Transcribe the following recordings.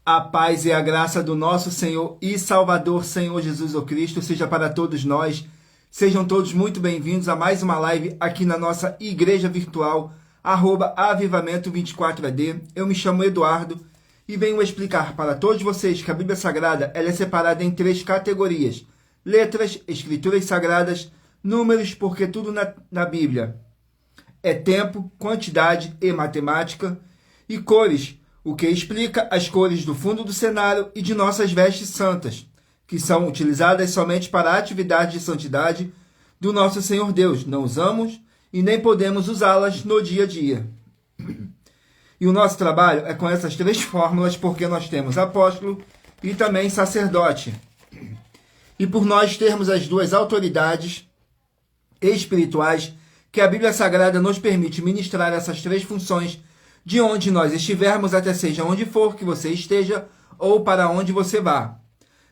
A paz e a graça do nosso Senhor e Salvador, Senhor Jesus o Cristo, seja para todos nós. Sejam todos muito bem-vindos a mais uma live aqui na nossa igreja virtual, @avivamento24ad. Eu me chamo Eduardo e venho explicar para todos vocês que a Bíblia Sagrada ela é separada em 3 categorias: letras, escrituras sagradas, números, porque tudo na Bíblia é tempo, quantidade e matemática, e cores, o que explica as cores do fundo do cenário e de nossas vestes santas, que são utilizadas somente para a atividade de santidade do nosso Senhor Deus. Não usamos e nem podemos usá-las no dia a dia. E o nosso trabalho é com essas 3 fórmulas, porque nós temos apóstolo e também sacerdote. E por nós termos as 2 autoridades espirituais, que a Bíblia Sagrada nos permite ministrar essas 3 funções de onde nós estivermos, até seja onde for que você esteja ou para onde você vá.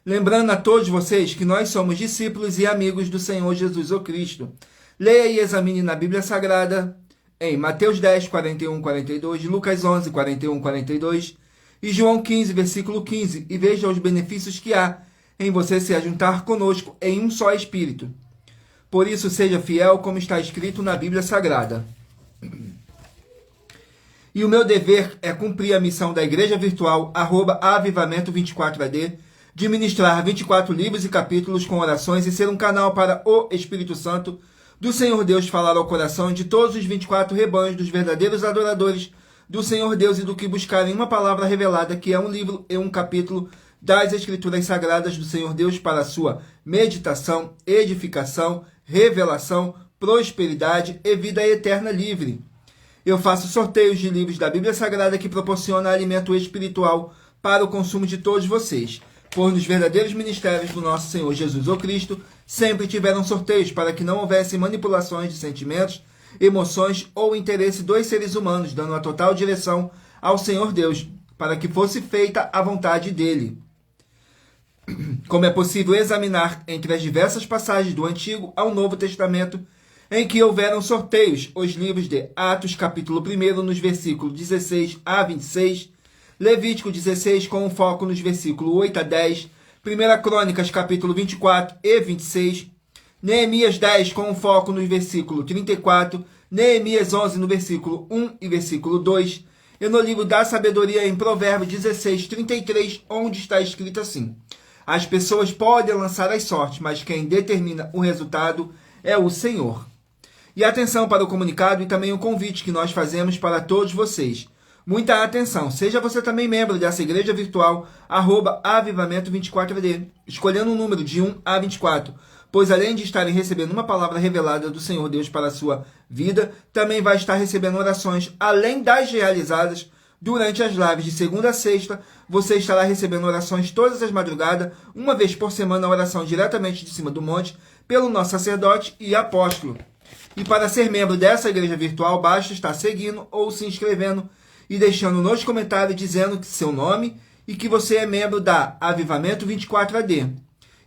Lembrando a todos vocês que nós somos discípulos e amigos do Senhor Jesus o Cristo. Leia e examine na Bíblia Sagrada em Mateus 10, 41, 42, Lucas 11, 41, 42 e João 15, versículo 15, e veja os benefícios que há em você se ajuntar conosco em um só Espírito. Por isso, seja fiel como está escrito na Bíblia Sagrada. E o meu dever é cumprir a missão da Igreja Virtual, @avivamento24ad, de ministrar 24 livros e capítulos com orações e ser um canal para o Espírito Santo do Senhor Deus falar ao coração de todos os 24 rebanhos dos verdadeiros adoradores do Senhor Deus e do que buscarem uma palavra revelada, que é um livro e um capítulo das Escrituras Sagradas do Senhor Deus para a sua meditação, edificação, revelação, prosperidade e vida eterna livre. Eu faço sorteios de livros da Bíblia Sagrada que proporciona alimento espiritual para o consumo de todos vocês, pois nos verdadeiros ministérios do nosso Senhor Jesus o Cristo sempre tiveram sorteios para que não houvesse manipulações de sentimentos, emoções ou interesse dos seres humanos, dando a total direção ao Senhor Deus, para que fosse feita a vontade dele. Como é possível examinar entre as diversas passagens do Antigo ao Novo Testamento, em que houveram sorteios, os livros de Atos, capítulo 1, nos versículos 16 a 26, Levítico 16, com foco nos versículos 8 a 10, 1 Crônicas, capítulo 24 e 26, Neemias 10, com foco nos versículos 34, Neemias 11, no versículo 1 e versículo 2, e no livro da sabedoria em Provérbios 16, 33, onde está escrito assim: as pessoas podem lançar as sortes, mas quem determina o resultado é o Senhor. E atenção para o comunicado e também o convite que nós fazemos para todos vocês. Muita atenção, seja você também membro dessa igreja virtual, @avivamento24ad, escolhendo um número de 1 a 24, pois além de estarem recebendo uma palavra revelada do Senhor Deus para a sua vida, também vai estar recebendo orações, além das realizadas durante as lives de segunda a sexta. Você estará recebendo orações todas as madrugadas, uma vez por semana, a oração diretamente de cima do monte, pelo nosso sacerdote e apóstolo. E para ser membro dessa igreja virtual, basta estar seguindo ou se inscrevendo e deixando nos comentários dizendo que seu nome e que você é membro da Avivamento 24ad.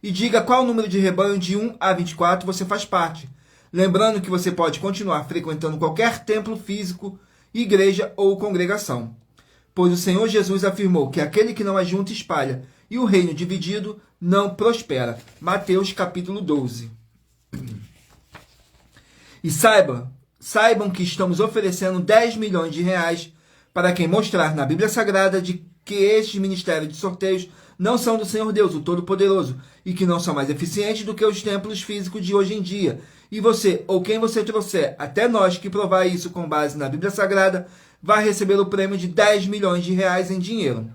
E diga qual número de rebanho de 1 a 24 você faz parte. Lembrando que você pode continuar frequentando qualquer templo físico, igreja ou congregação. Pois o Senhor Jesus afirmou que aquele que não ajunta espalha, e o reino dividido não prospera. Mateus capítulo 12. E saibam que estamos oferecendo 10 milhões de reais para quem mostrar na Bíblia Sagrada de que estes ministérios de sorteios não são do Senhor Deus, o Todo-Poderoso, e que não são mais eficientes do que os templos físicos de hoje em dia. E você, ou quem você trouxer, até nós que provar isso com base na Bíblia Sagrada, vai receber o prêmio de 10 milhões de reais em dinheiro.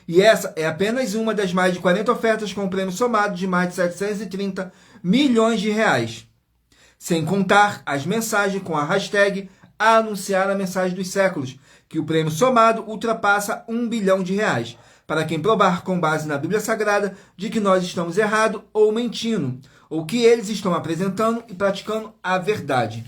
E essa é apenas uma das mais de 40 ofertas com um prêmio somado de mais de 730 milhões de reais. Sem contar as mensagens com a hashtag Anunciar a Mensagem dos Séculos, que o prêmio somado ultrapassa 1 bilhão de reais, para quem provar com base na Bíblia Sagrada de que nós estamos errados ou mentindo, ou que eles estão apresentando e praticando a verdade.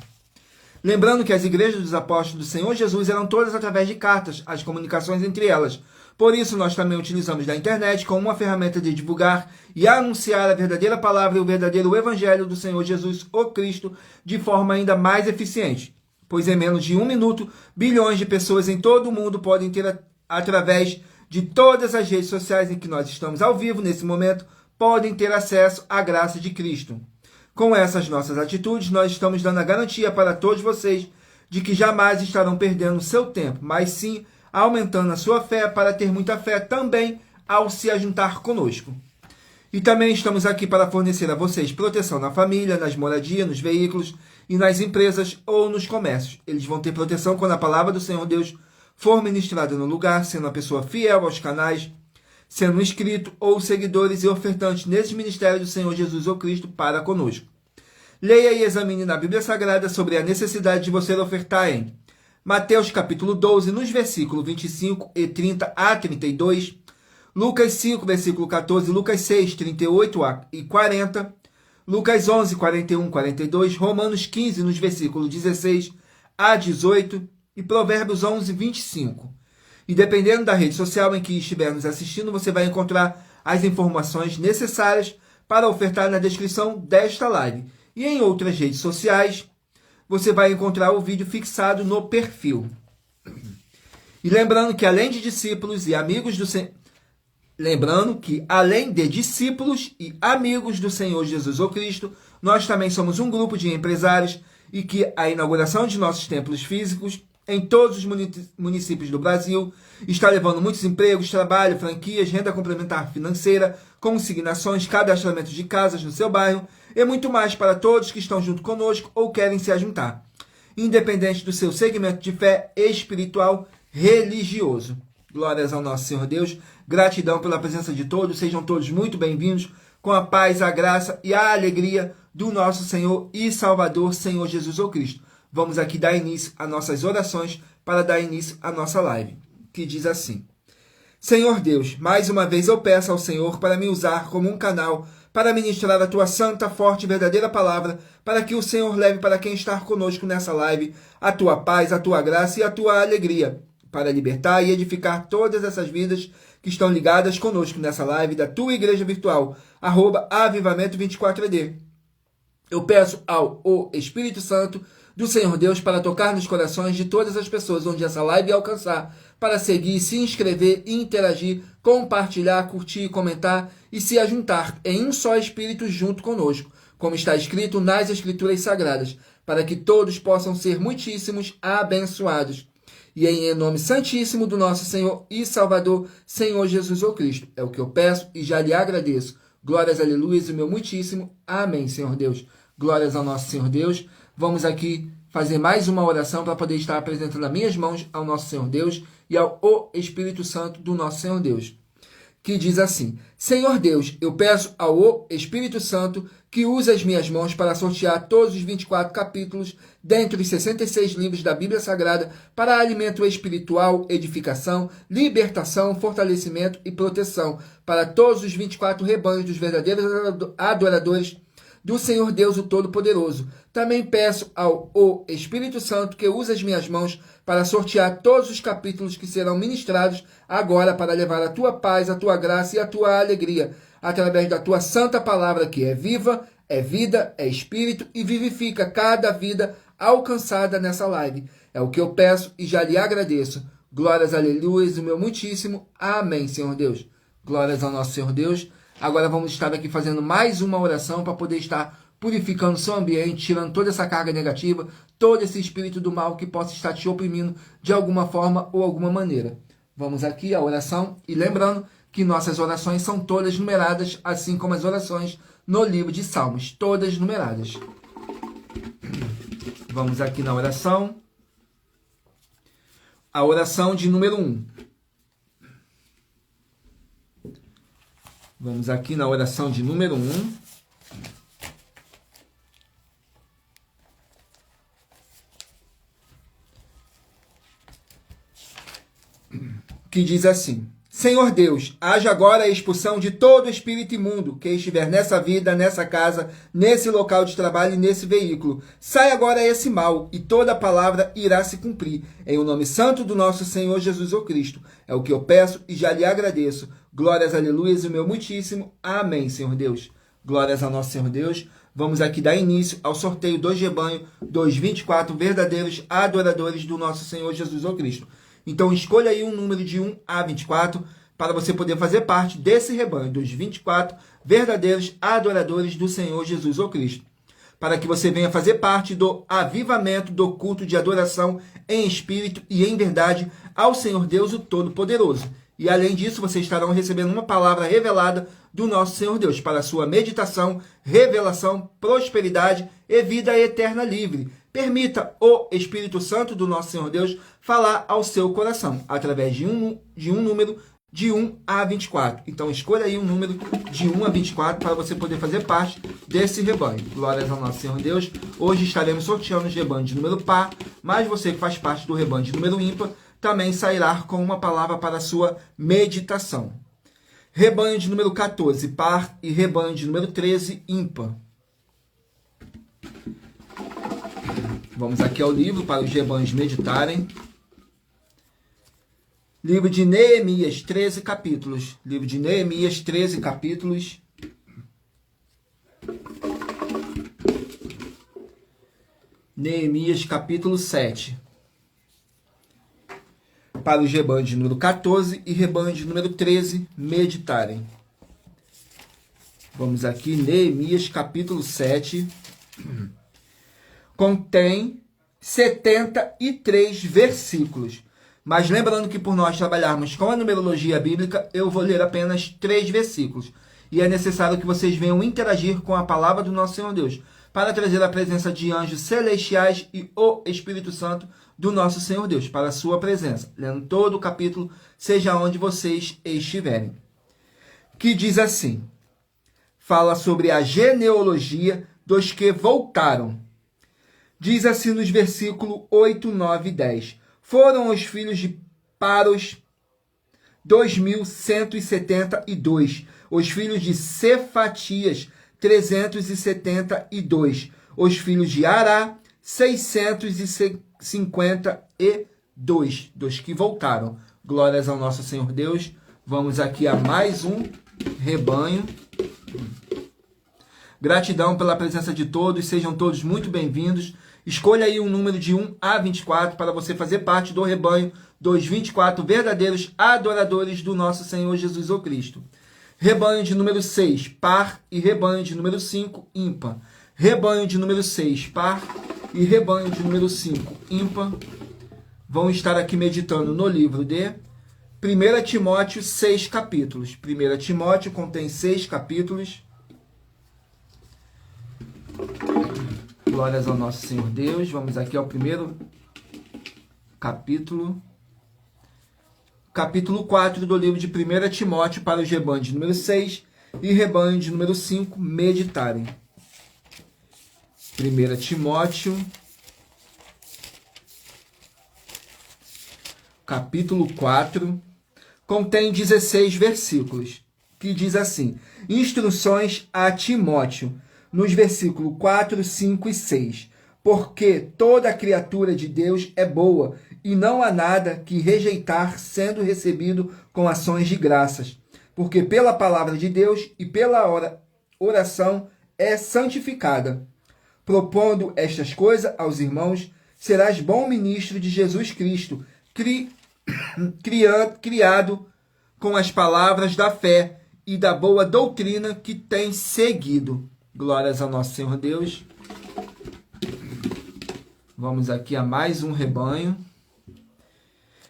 Lembrando que as igrejas dos apóstolos do Senhor Jesus eram todas através de cartas, as comunicações entre elas. Por isso, nós também utilizamos da internet como uma ferramenta de divulgar e anunciar a verdadeira palavra e o verdadeiro evangelho do Senhor Jesus, o Cristo, de forma ainda mais eficiente. Pois em menos de 1 minuto, bilhões de pessoas em todo o mundo podem ter, através de todas as redes sociais em que nós estamos ao vivo nesse momento podem ter acesso à graça de Cristo. Com essas nossas atitudes, nós estamos dando a garantia para todos vocês de que jamais estarão perdendo seu tempo, mas sim aumentando a sua fé para ter muita fé também ao se ajuntar conosco. E também estamos aqui para fornecer a vocês proteção na família, nas moradias, nos veículos e nas empresas ou nos comércios. Eles vão ter proteção quando a palavra do Senhor Deus for ministrada no lugar, sendo uma pessoa fiel aos canais, sendo inscrito ou seguidores e ofertantes nesses ministérios do Senhor Jesus ou Cristo para conosco. Leia e examine na Bíblia Sagrada sobre a necessidade de você ofertar em Mateus capítulo 12, nos versículos 25 e 30 a 32, Lucas 5, versículo 14, Lucas 6, 38 e 40, Lucas 11, 41, 42, Romanos 15, nos versículos 16 a 18 e Provérbios 11, 25. E dependendo da rede social em que estiver nos assistindo, você vai encontrar as informações necessárias para ofertar na descrição desta live. E em outras redes sociais, você vai encontrar o vídeo fixado no perfil. E lembrando que além de discípulos e amigos do Senhor... Lembrando que, além de discípulos e amigos do Senhor Jesus ou Cristo, nós também somos um grupo de empresários e que a inauguração de nossos templos físicos em todos os municípios do Brasil está levando muitos empregos, trabalho, franquias, renda complementar financeira, consignações, cadastramento de casas no seu bairro e muito mais para todos que estão junto conosco ou querem se ajuntar, independente do seu segmento de fé espiritual religioso. Glórias ao nosso Senhor Deus, gratidão pela presença de todos, sejam todos muito bem-vindos, com a paz, a graça e a alegria do nosso Senhor e Salvador, Senhor Jesus ou Cristo. Vamos aqui dar início às nossas orações para dar início à nossa live, que diz assim: Senhor Deus, mais uma vez eu peço ao Senhor para me usar como um canal para ministrar a tua santa, forte e verdadeira palavra, para que o Senhor leve para quem está conosco nessa live a tua paz, a tua graça e a tua alegria, para libertar e edificar todas essas vidas que estão ligadas conosco nessa live da tua igreja virtual, @avivamento24ed. Eu peço ao Espírito Santo do Senhor Deus para tocar nos corações de todas as pessoas onde essa live alcançar, para seguir, se inscrever, interagir, compartilhar, curtir, comentar e se ajuntar em um só Espírito junto conosco, como está escrito nas Escrituras Sagradas, para que todos possam ser muitíssimos abençoados. E em nome santíssimo do nosso Senhor e Salvador, Senhor Jesus ou Cristo. É o que eu peço e já lhe agradeço. Glórias, aleluias, o meu muitíssimo. Amém, Senhor Deus. Glórias ao nosso Senhor Deus. Vamos aqui fazer mais uma oração para poder estar apresentando as minhas mãos ao nosso Senhor Deus e ao Espírito Santo do nosso Senhor Deus, que diz assim: Senhor Deus, eu peço ao Espírito Santo que use as minhas mãos para sortear todos os 24 capítulos dentre os 66 livros da Bíblia Sagrada para alimento espiritual, edificação, libertação, fortalecimento e proteção para todos os 24 rebanhos dos verdadeiros adoradores do Senhor Deus, o Todo-Poderoso. Também peço ao Espírito Santo que use as minhas mãos para sortear todos os capítulos que serão ministrados agora para levar a tua paz, a tua graça e a tua alegria, através da tua santa palavra que é viva, é vida, é espírito e vivifica cada vida alcançada nessa live. É o que eu peço e já lhe agradeço. Glórias, aleluias, o meu muitíssimo. Amém, Senhor Deus. Glórias ao nosso Senhor Deus. Agora vamos estar aqui fazendo mais uma oração para poder estar purificando o seu ambiente, tirando toda essa carga negativa, todo esse espírito do mal que possa estar te oprimindo de alguma forma ou alguma maneira. Vamos aqui à oração e lembrando que nossas orações são todas numeradas, assim como as orações no livro de Salmos, todas numeradas. Vamos aqui na oração. A oração de número 1. Vamos aqui na oração de número 1. Que diz assim: Senhor Deus, haja agora a expulsão de todo espírito imundo que estiver nessa vida, nessa casa, nesse local de trabalho e nesse veículo. Sai agora esse mal e toda a palavra irá se cumprir. Em o nome santo do nosso Senhor Jesus ou Cristo. É o que eu peço e já lhe agradeço. Glórias, aleluias, o meu muitíssimo. Amém, Senhor Deus. Glórias ao nosso Senhor Deus. Vamos aqui dar início ao sorteio do rebanho dos 24 verdadeiros adoradores do nosso Senhor Jesus ou Cristo. Então escolha aí um número de 1 a 24 para você poder fazer parte desse rebanho dos 24 verdadeiros adoradores do Senhor Jesus ou Cristo, para que você venha fazer parte do avivamento do culto de adoração em espírito e em verdade ao Senhor Deus, o Todo-Poderoso. E além disso, vocês estarão recebendo uma palavra revelada do nosso Senhor Deus para a sua meditação, revelação, prosperidade e vida eterna livre. Permita o Espírito Santo do nosso Senhor Deus falar ao seu coração através de um número de 1 a 24. Então escolha aí um número de 1 a 24 para você poder fazer parte desse rebanho. Glórias ao nosso Senhor Deus. Hoje estaremos sorteando os rebanhos de número par, mas você que faz parte do rebanho de número ímpar também sairá com uma palavra para a sua meditação. Rebanho de número 14, par, e rebanho de número 13, ímpar. Vamos aqui ao livro para os rebanhos meditarem. Livro de Neemias, 13 capítulos. Livro de Neemias, 13 capítulos. Neemias, capítulo 7. Para os rebanhos de número 14 e rebanho de número 13 meditarem. Vamos aqui, Neemias, capítulo 7. Contém 73 versículos. Mas lembrando que por nós trabalharmos com a numerologia bíblica, eu vou ler apenas 3 versículos. E é necessário que vocês venham interagir com a palavra do nosso Senhor Deus, para trazer a presença de anjos celestiais e o Espírito Santo do nosso Senhor Deus, para a sua presença, lendo todo o capítulo, seja onde vocês estiverem. Que diz assim, fala sobre a genealogia dos que voltaram. Diz assim nos versículos 8, 9 e 10. Foram os filhos de Paros, 2.172. Os filhos de Cefatias, 372. Os filhos de Ará, 652. Dos que voltaram. Glórias ao nosso Senhor Deus. Vamos aqui a mais um rebanho. Gratidão pela presença de todos. Sejam todos muito bem-vindos. Escolha aí um número de 1 a 24 para você fazer parte do rebanho dos 24 verdadeiros adoradores do nosso Senhor Jesus ou Cristo. Rebanho de número 6, par, e rebanho de número 5, ímpar. Rebanho de número 6, par, e rebanho de número 5, ímpar. Vão estar aqui meditando no livro de 1 Timóteo, 6 capítulos. 1 Timóteo contém 6 capítulos. Glórias ao nosso Senhor Deus. Vamos aqui ao primeiro capítulo. Capítulo 4 do livro de 1 Timóteo para os rebanhos de número 6 e rebanho de número 5 meditarem. 1 Timóteo, capítulo 4, contém 16 versículos, que diz assim, instruções a Timóteo, nos versículos 4, 5 e 6. Porque toda criatura de Deus é boa, e não há nada que rejeitar sendo recebido com ações de graças. Porque pela palavra de Deus e pela oração é santificada. Propondo estas coisas aos irmãos, serás bom ministro de Jesus Cristo, criado com as palavras da fé e da boa doutrina que tens seguido. Glórias ao nosso Senhor Deus. Vamos aqui a mais um rebanho.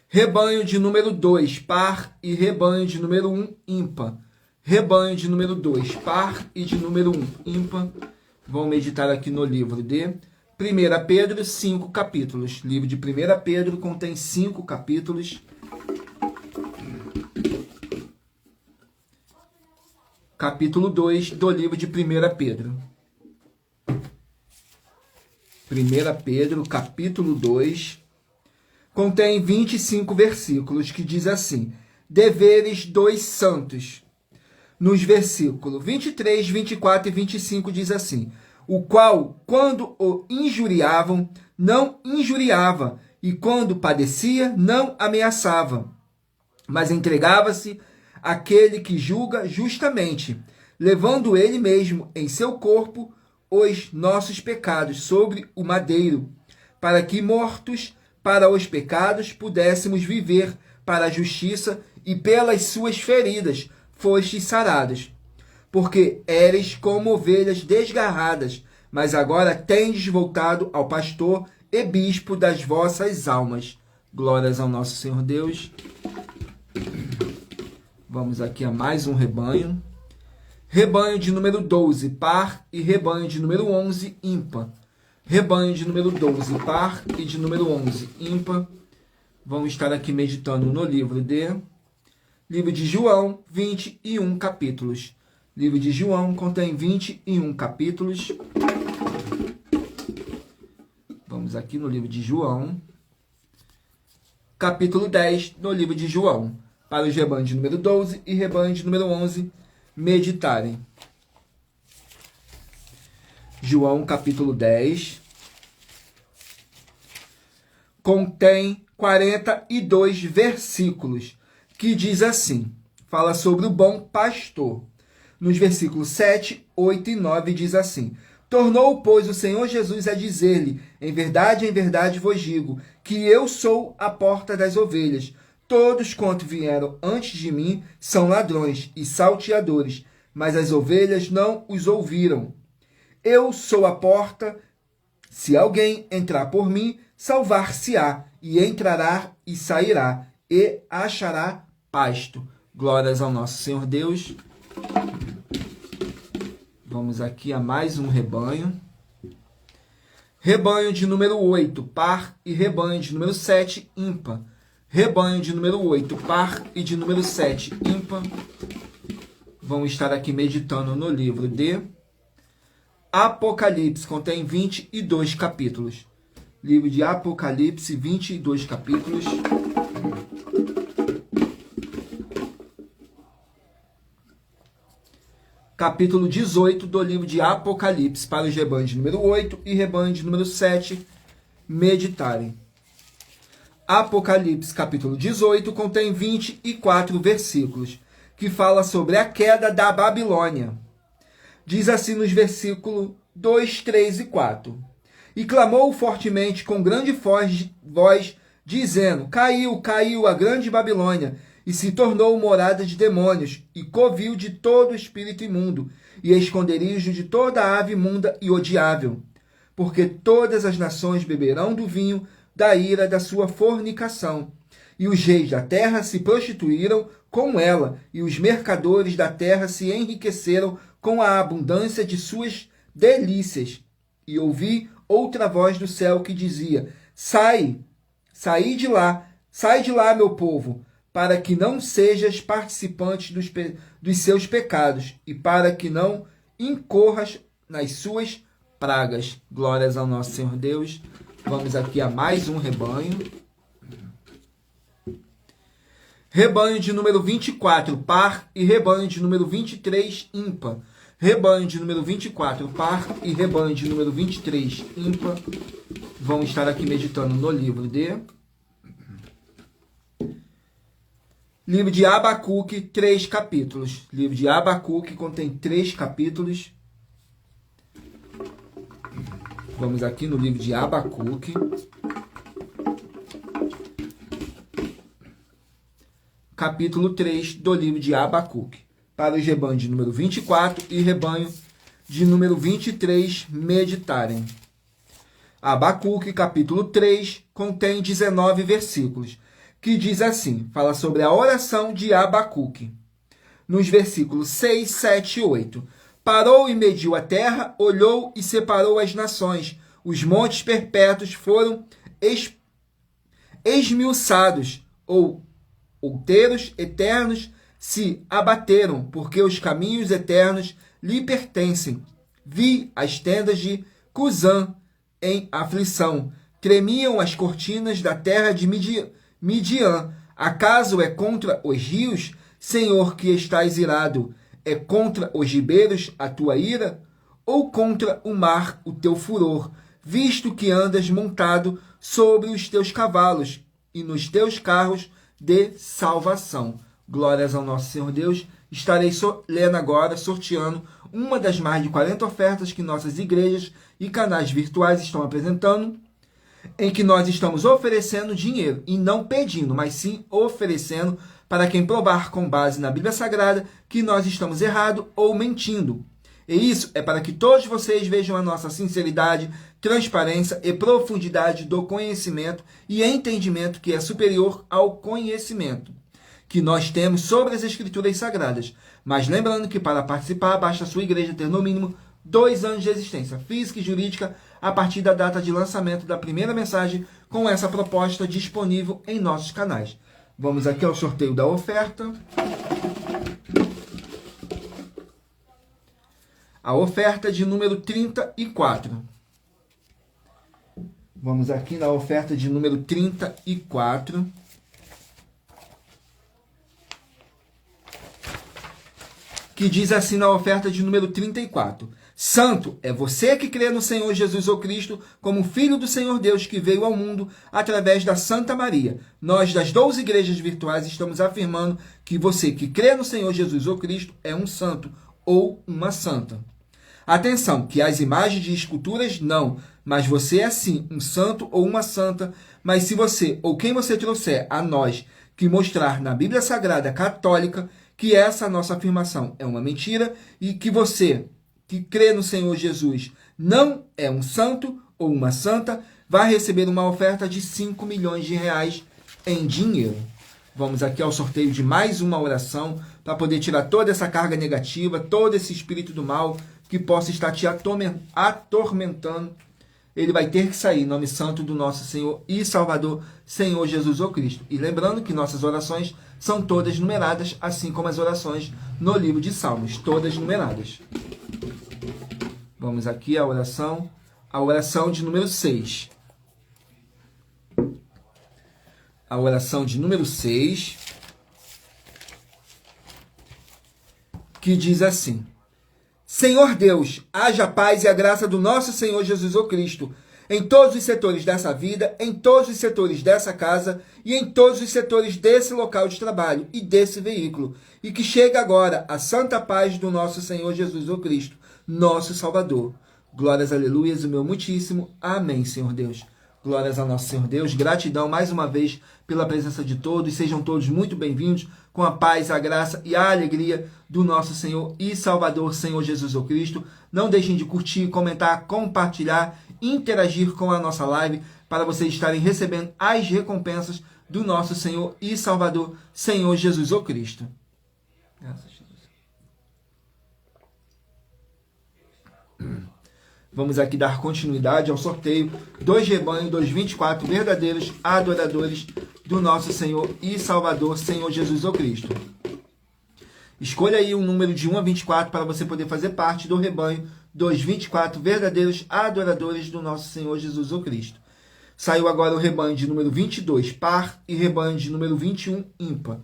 Rebanho de número 2, par, e rebanho de número 1, ímpar. Rebanho de número 2, par, e de número 1, ímpar. Vamos meditar aqui no livro de 1 Pedro, 5 capítulos. Livro de 1 Pedro contém 5 capítulos. Capítulo 2 do livro de 1 Pedro. 1 Pedro, capítulo 2, contém 25 versículos, que diz assim, deveres dos santos. Nos versículos 23, 24 e 25 diz assim, o qual, quando o injuriavam, não injuriava, e quando padecia, não ameaçava, mas entregava-se àquele que julga justamente, levando ele mesmo em seu corpo os nossos pecados sobre o madeiro, para que mortos para os pecados pudéssemos viver para a justiça, e pelas suas feridas fostes sarados. Porque éreis como ovelhas desgarradas, mas agora tendes voltado ao pastor e bispo das vossas almas. Glórias ao nosso Senhor Deus. Vamos aqui a mais um rebanho. Rebanho de número 12, par, e rebanho de número 11, ímpar. Rebanho de número 12, par, e de número 11, ímpar. Vamos estar aqui meditando no livro de João, 21 capítulos. Livro de João contém 21 capítulos. Vamos aqui no livro de João, capítulo 10 no livro de João, para os rebanhos de número 12 e rebanho de número 11 meditarem. João, capítulo 10, contém 42 versículos, que diz assim, fala sobre o bom pastor. Nos versículos 7, 8 e 9 diz assim: Tornou, pois, o Senhor Jesus a dizer-lhe, em verdade vos digo, que eu sou a porta das ovelhas. Todos quanto vieram antes de mim são ladrões e salteadores, mas as ovelhas não os ouviram. Eu sou a porta, se alguém entrar por mim, salvar-se-á, e entrará e sairá, e achará pasto. Glórias ao nosso Senhor Deus. Vamos aqui a mais um rebanho. Rebanho de número 8, par, e rebanho de número 7, ímpar. Rebanho de número 8, par, e de número 7, ímpar. Vamos estar aqui meditando no livro de Apocalipse, contém 22 capítulos. Livro de Apocalipse, 22 capítulos. Capítulo 18 do livro de Apocalipse, para os rebanhos de número 8 e rebanho de número 7 meditarem. Apocalipse, capítulo 18, contém 24 versículos, que fala sobre a queda da Babilônia. Diz assim nos versículos 2, 3 e 4. E clamou fortemente com grande voz, dizendo: Caiu, caiu a grande Babilônia, e se tornou morada de demônios, e covil de todo espírito imundo, e esconderijo de toda ave imunda e odiável. Porque todas as nações beberão do vinho da ira da sua fornicação. E os reis da terra se prostituíram com ela, e os mercadores da terra se enriqueceram com a abundância de suas delícias. E ouvi outra voz do céu que dizia: sai de lá, meu povo, para que não sejas participante dos seus pecados, e para que não incorras nas suas pragas. Glórias ao nosso Senhor Deus. Vamos aqui a mais um rebanho. Rebanho de número 24, par, e rebanho de número 23, ímpar. Rebanho de número 24, par, e rebanho de número 23, ímpar. Vamos estar aqui meditando no livro de Abacuque, 3 capítulos. Livro de Abacuque contém 3 capítulos. Vamos aqui no livro de Abacuque. Capítulo 3 do livro de Abacuque. Para os rebanhos de número 24 e rebanho de número 23 meditarem. Abacuque, capítulo 3, contém 19 versículos, que diz assim, fala sobre a oração de Abacuque. Nos versículos 6, 7 e 8. Parou e mediu a terra, olhou e separou as nações. Os montes perpétuos foram esmiuçados, ou outeiros eternos se abateram, porque os caminhos eternos lhe pertencem. Vi as tendas de Cusã em aflição. Tremiam as cortinas da terra de Midian. Acaso é contra os rios, Senhor, que estás irado? É contra os ribeiros a tua ira? Ou contra o mar o teu furor? Visto que andas montado sobre os teus cavalos e nos teus carros de salvação. Glórias ao nosso Senhor Deus. Estarei lendo agora, sorteando uma das mais de 40 ofertas que nossas igrejas e canais virtuais estão apresentando. em que nós estamos oferecendo dinheiro, e não pedindo, mas sim oferecendo para quem provar com base na Bíblia Sagrada que nós estamos errado ou mentindo. E isso é para que todos vocês vejam a nossa sinceridade, transparência e profundidade do conhecimento e entendimento que é superior ao conhecimento que nós temos sobre as Escrituras Sagradas. Mas lembrando que para participar, basta a sua igreja ter no mínimo 2 anos de existência física e jurídica a partir da data de lançamento da primeira mensagem com essa proposta disponível em nossos canais. Vamos aqui ao sorteio da oferta. A oferta de número 34. Vamos aqui na oferta de número 34. Que diz assim na oferta de número 34. Santo é você que crê no Senhor Jesus ou Cristo como Filho do Senhor Deus que veio ao mundo através da Santa Maria. Nós das 12 igrejas virtuais estamos afirmando que você que crê no Senhor Jesus ou Cristo é um santo ou uma santa. Atenção, que as imagens de esculturas não, mas você é sim um santo ou uma santa, mas se você ou quem você trouxer a nós que mostrar na Bíblia Sagrada Católica que essa nossa afirmação é uma mentira e que você que crê no Senhor Jesus não é um santo ou uma santa, vai receber uma oferta de 5 milhões de reais em dinheiro. Vamos aqui ao sorteio de mais uma oração para poder tirar toda essa carga negativa, todo esse espírito do mal que possa estar te atormentando. Ele vai ter que sair em nome santo do nosso Senhor e Salvador, Senhor Jesus ou Cristo. E lembrando que nossas orações são todas numeradas, assim como as orações no livro de Salmos, todas numeradas. Vamos aqui à oração de número 6. A oração de número 6, que diz assim: Senhor Deus, haja a paz e a graça do nosso Senhor Jesus ou Cristo em todos os setores dessa vida, em todos os setores dessa casa e em todos os setores desse local de trabalho e desse veículo. E que chegue agora a santa paz do nosso Senhor Jesus ou Cristo, nosso Salvador. Glórias, aleluias, o meu muitíssimo. Amém, Senhor Deus. Glórias ao nosso Senhor Deus. Gratidão mais uma vez pela presença de todos. Sejam todos muito bem-vindos com a paz, a graça e a alegria do nosso Senhor e Salvador, Senhor Jesus ou Cristo. Não deixem de curtir, comentar, compartilhar, interagir com a nossa live para vocês estarem recebendo as recompensas do nosso Senhor e Salvador, Senhor Jesus ou Cristo. Graças a Deus. Vamos aqui dar continuidade ao sorteio dos rebanhos dos 24 verdadeiros adoradores do nosso Senhor e Salvador, Senhor Jesus ou Cristo. Escolha aí um número de 1 a 24 para você poder fazer parte do rebanho dos 24 verdadeiros adoradores do nosso Senhor Jesus ou Cristo. Saiu agora o rebanho de número 22, par, e rebanho de número 21, ímpar.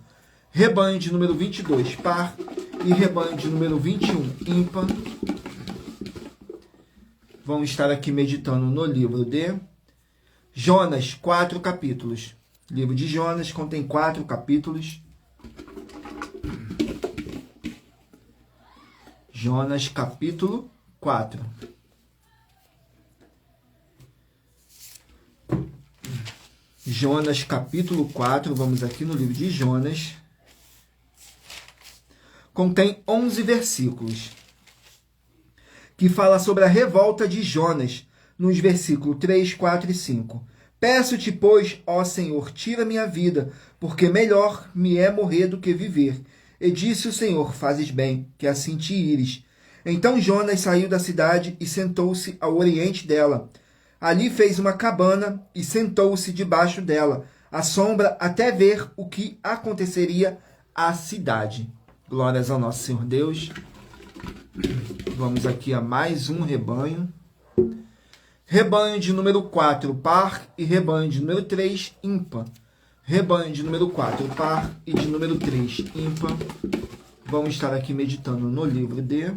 Rebanho de número 22, par, e rebanho de número 21, ímpar. Vamos estar aqui meditando no livro de Jonas, 4 capítulos. O livro de Jonas contém 4 capítulos. Jonas, capítulo 4. Jonas, capítulo 4. Vamos aqui no livro de Jonas. Contém 11 versículos, que fala sobre a revolta de Jonas, nos versículos 3, 4 e 5. Peço-te, pois, ó Senhor, tira minha vida, porque melhor me é morrer do que viver. E disse o Senhor, fazes bem, que assim te ires. Então Jonas saiu da cidade e sentou-se ao oriente dela. Ali fez uma cabana e sentou-se debaixo dela, à sombra, até ver o que aconteceria à cidade. Glórias ao nosso Senhor Deus. Vamos aqui a mais um rebanho. Rebanho de número 4, par, e rebanho de número 3, ímpar. Rebanho de número 4, par, e de número 3, ímpar. Vamos estar aqui meditando no livro de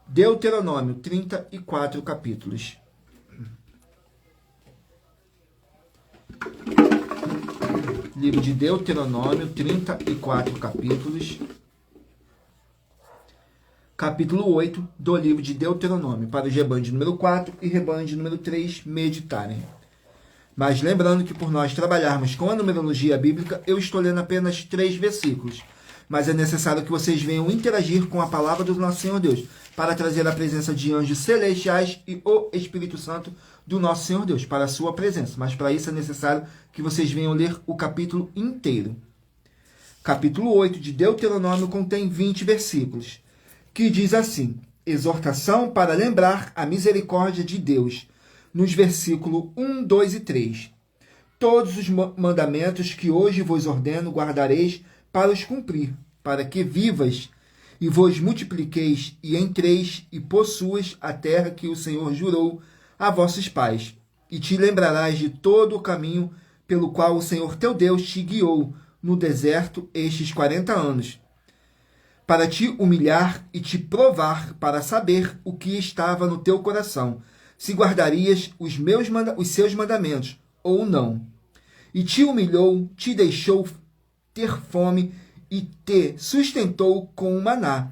Deuteronômio, 34 capítulos. Livro de Deuteronômio, 34 capítulos. Capítulo 8 do livro de Deuteronômio, para o rebanho de número 4 e rebanho de número 3 meditarem. Mas lembrando que por nós trabalharmos com a numerologia bíblica, eu estou lendo apenas 3 versículos. Mas é necessário que vocês venham interagir com a palavra do nosso Senhor Deus, para trazer a presença de anjos celestiais e o Espírito Santo do nosso Senhor Deus, para a sua presença. Mas para isso é necessário que vocês venham ler o capítulo inteiro. Capítulo 8 de Deuteronômio contém 20 versículos, que diz assim: exortação para lembrar a misericórdia de Deus, nos versículos 1, 2 e 3. Todos os mandamentos que hoje vos ordeno guardareis para os cumprir, para que vivas e vos multipliqueis e entreis e possuas a terra que o Senhor jurou a vossos pais, e te lembrarás de todo o caminho pelo qual o Senhor teu Deus te guiou no deserto estes 40 anos, para te humilhar e te provar, para saber o que estava no teu coração, se guardarias os seus mandamentos ou não. E te humilhou, te deixou ter fome e te sustentou com o maná,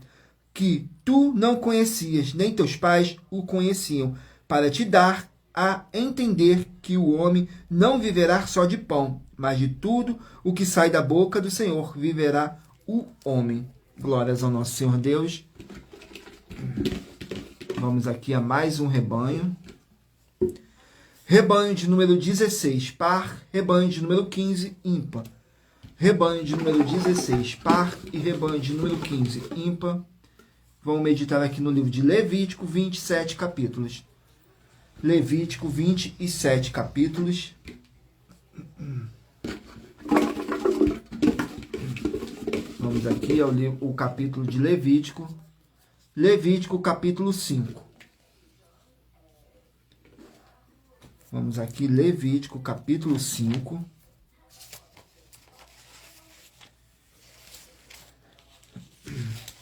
que tu não conhecias, nem teus pais o conheciam, para te dar a entender que o homem não viverá só de pão, mas de tudo o que sai da boca do Senhor viverá o homem. Glórias ao nosso Senhor Deus. Vamos aqui a mais um rebanho. Rebanho de número 16, par. Rebanho de número 15, ímpar. Rebanho de número 16, par. E rebanho de número 15, ímpar. Vamos meditar aqui no livro de Levítico, 27 capítulos. Levítico, 27 capítulos. Vamos aqui ao o capítulo de Levítico. Levítico, capítulo 5. Vamos aqui, Levítico, capítulo 5.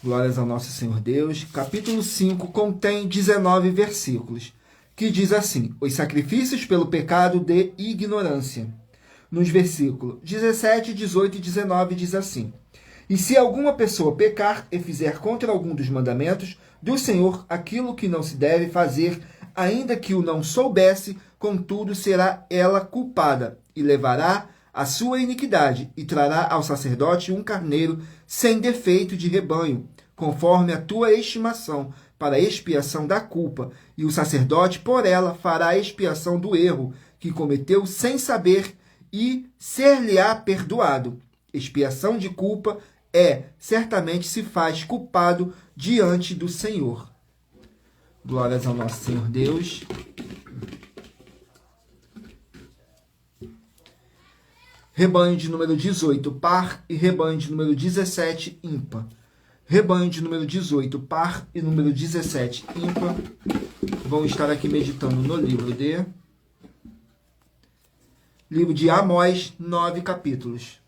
Glórias ao nosso Senhor Deus. Capítulo 5 contém 19 versículos, que diz assim: os sacrifícios pelo pecado de ignorância. Nos versículos 17, 18 e 19 diz assim: e se alguma pessoa pecar e fizer contra algum dos mandamentos do Senhor aquilo que não se deve fazer, ainda que o não soubesse, contudo será ela culpada, e levará a sua iniquidade, e trará ao sacerdote um carneiro sem defeito de rebanho, conforme a tua estimação, para a expiação da culpa, e o sacerdote por ela fará a expiação do erro que cometeu sem saber, e ser-lhe-á perdoado. Expiação de culpa certamente se faz culpado diante do Senhor. Glórias ao nosso Senhor Deus. Rebanho de número 18, par, e rebanho de número 17, ímpar. Rebanho de número 18, par, e número 17, ímpar. Vão estar aqui meditando no livro de Amós, 9 capítulos.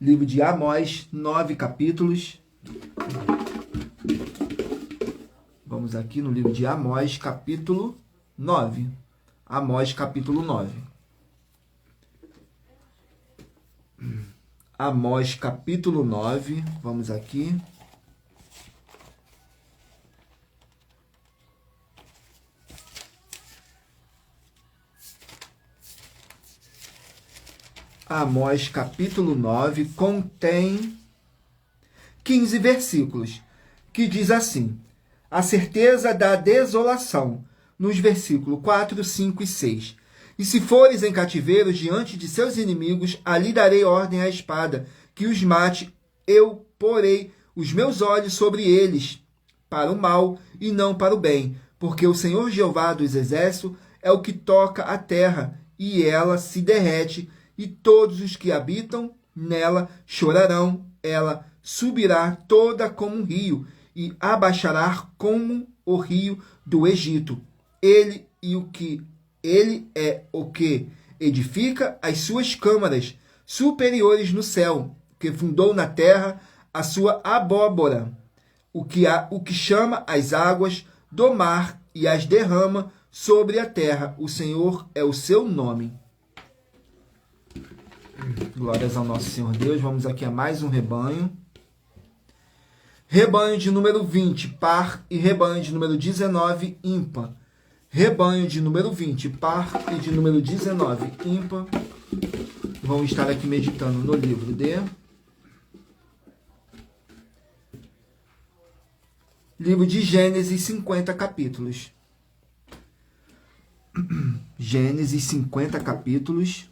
Livro de Amós, 9 capítulos. Vamos aqui no livro de Amós, capítulo 9. Amós, capítulo 9. Amós, capítulo 9. Vamos aqui. Amós, capítulo 9, contém 15 versículos, que diz assim: a certeza da desolação, nos versículos 4, 5 e 6. E se fores em cativeiro diante de seus inimigos, ali darei ordem à espada, que os mate, eu porei os meus olhos sobre eles, para o mal e não para o bem, porque o Senhor Jeová dos exércitos é o que toca a terra, e ela se derrete, e todos os que habitam nela chorarão. Ela subirá toda como um rio, e abaixará como o rio do Egito. Ele é o que edifica as suas câmaras superiores no céu, que fundou na terra a sua abóbora, o que chama as águas do mar e as derrama sobre a terra. O Senhor é o seu nome. Glórias ao nosso Senhor Deus. Vamos aqui a mais um rebanho. Rebanho de número 20, par, e rebanho de número 19, ímpar. Rebanho de número 20, par, e de número 19, ímpar, vão estar aqui meditando no livro de Gênesis, 50 capítulos. Gênesis, 50 capítulos.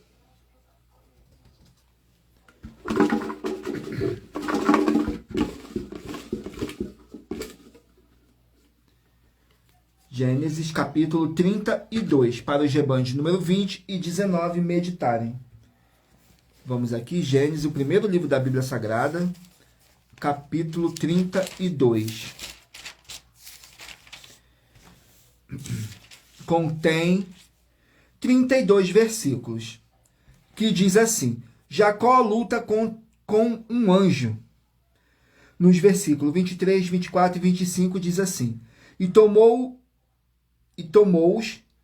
Gênesis, capítulo 32, para os rebanhos número 20 e 19 meditarem. Vamos aqui, Gênesis, o primeiro livro da Bíblia Sagrada, capítulo 32. Contém 32 versículos, que diz assim: Jacó luta com um anjo. Nos versículos 23, 24 e 25 diz assim: E tomou-os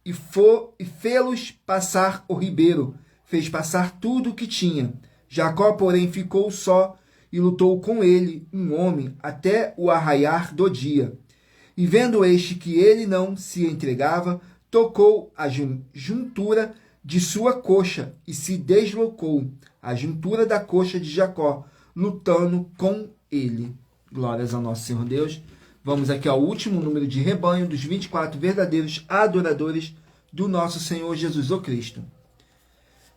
e fê-los passar o ribeiro, fez passar tudo o que tinha. Jacó, porém, ficou só e lutou com ele um homem até o arraiar do dia. E vendo este que ele não se entregava, tocou a juntura de sua coxa e se deslocou a juntura da coxa de Jacó, lutando com ele. Glórias ao nosso Senhor Deus. Vamos aqui ao último número de rebanho dos 24 verdadeiros adoradores do nosso Senhor Jesus o Cristo.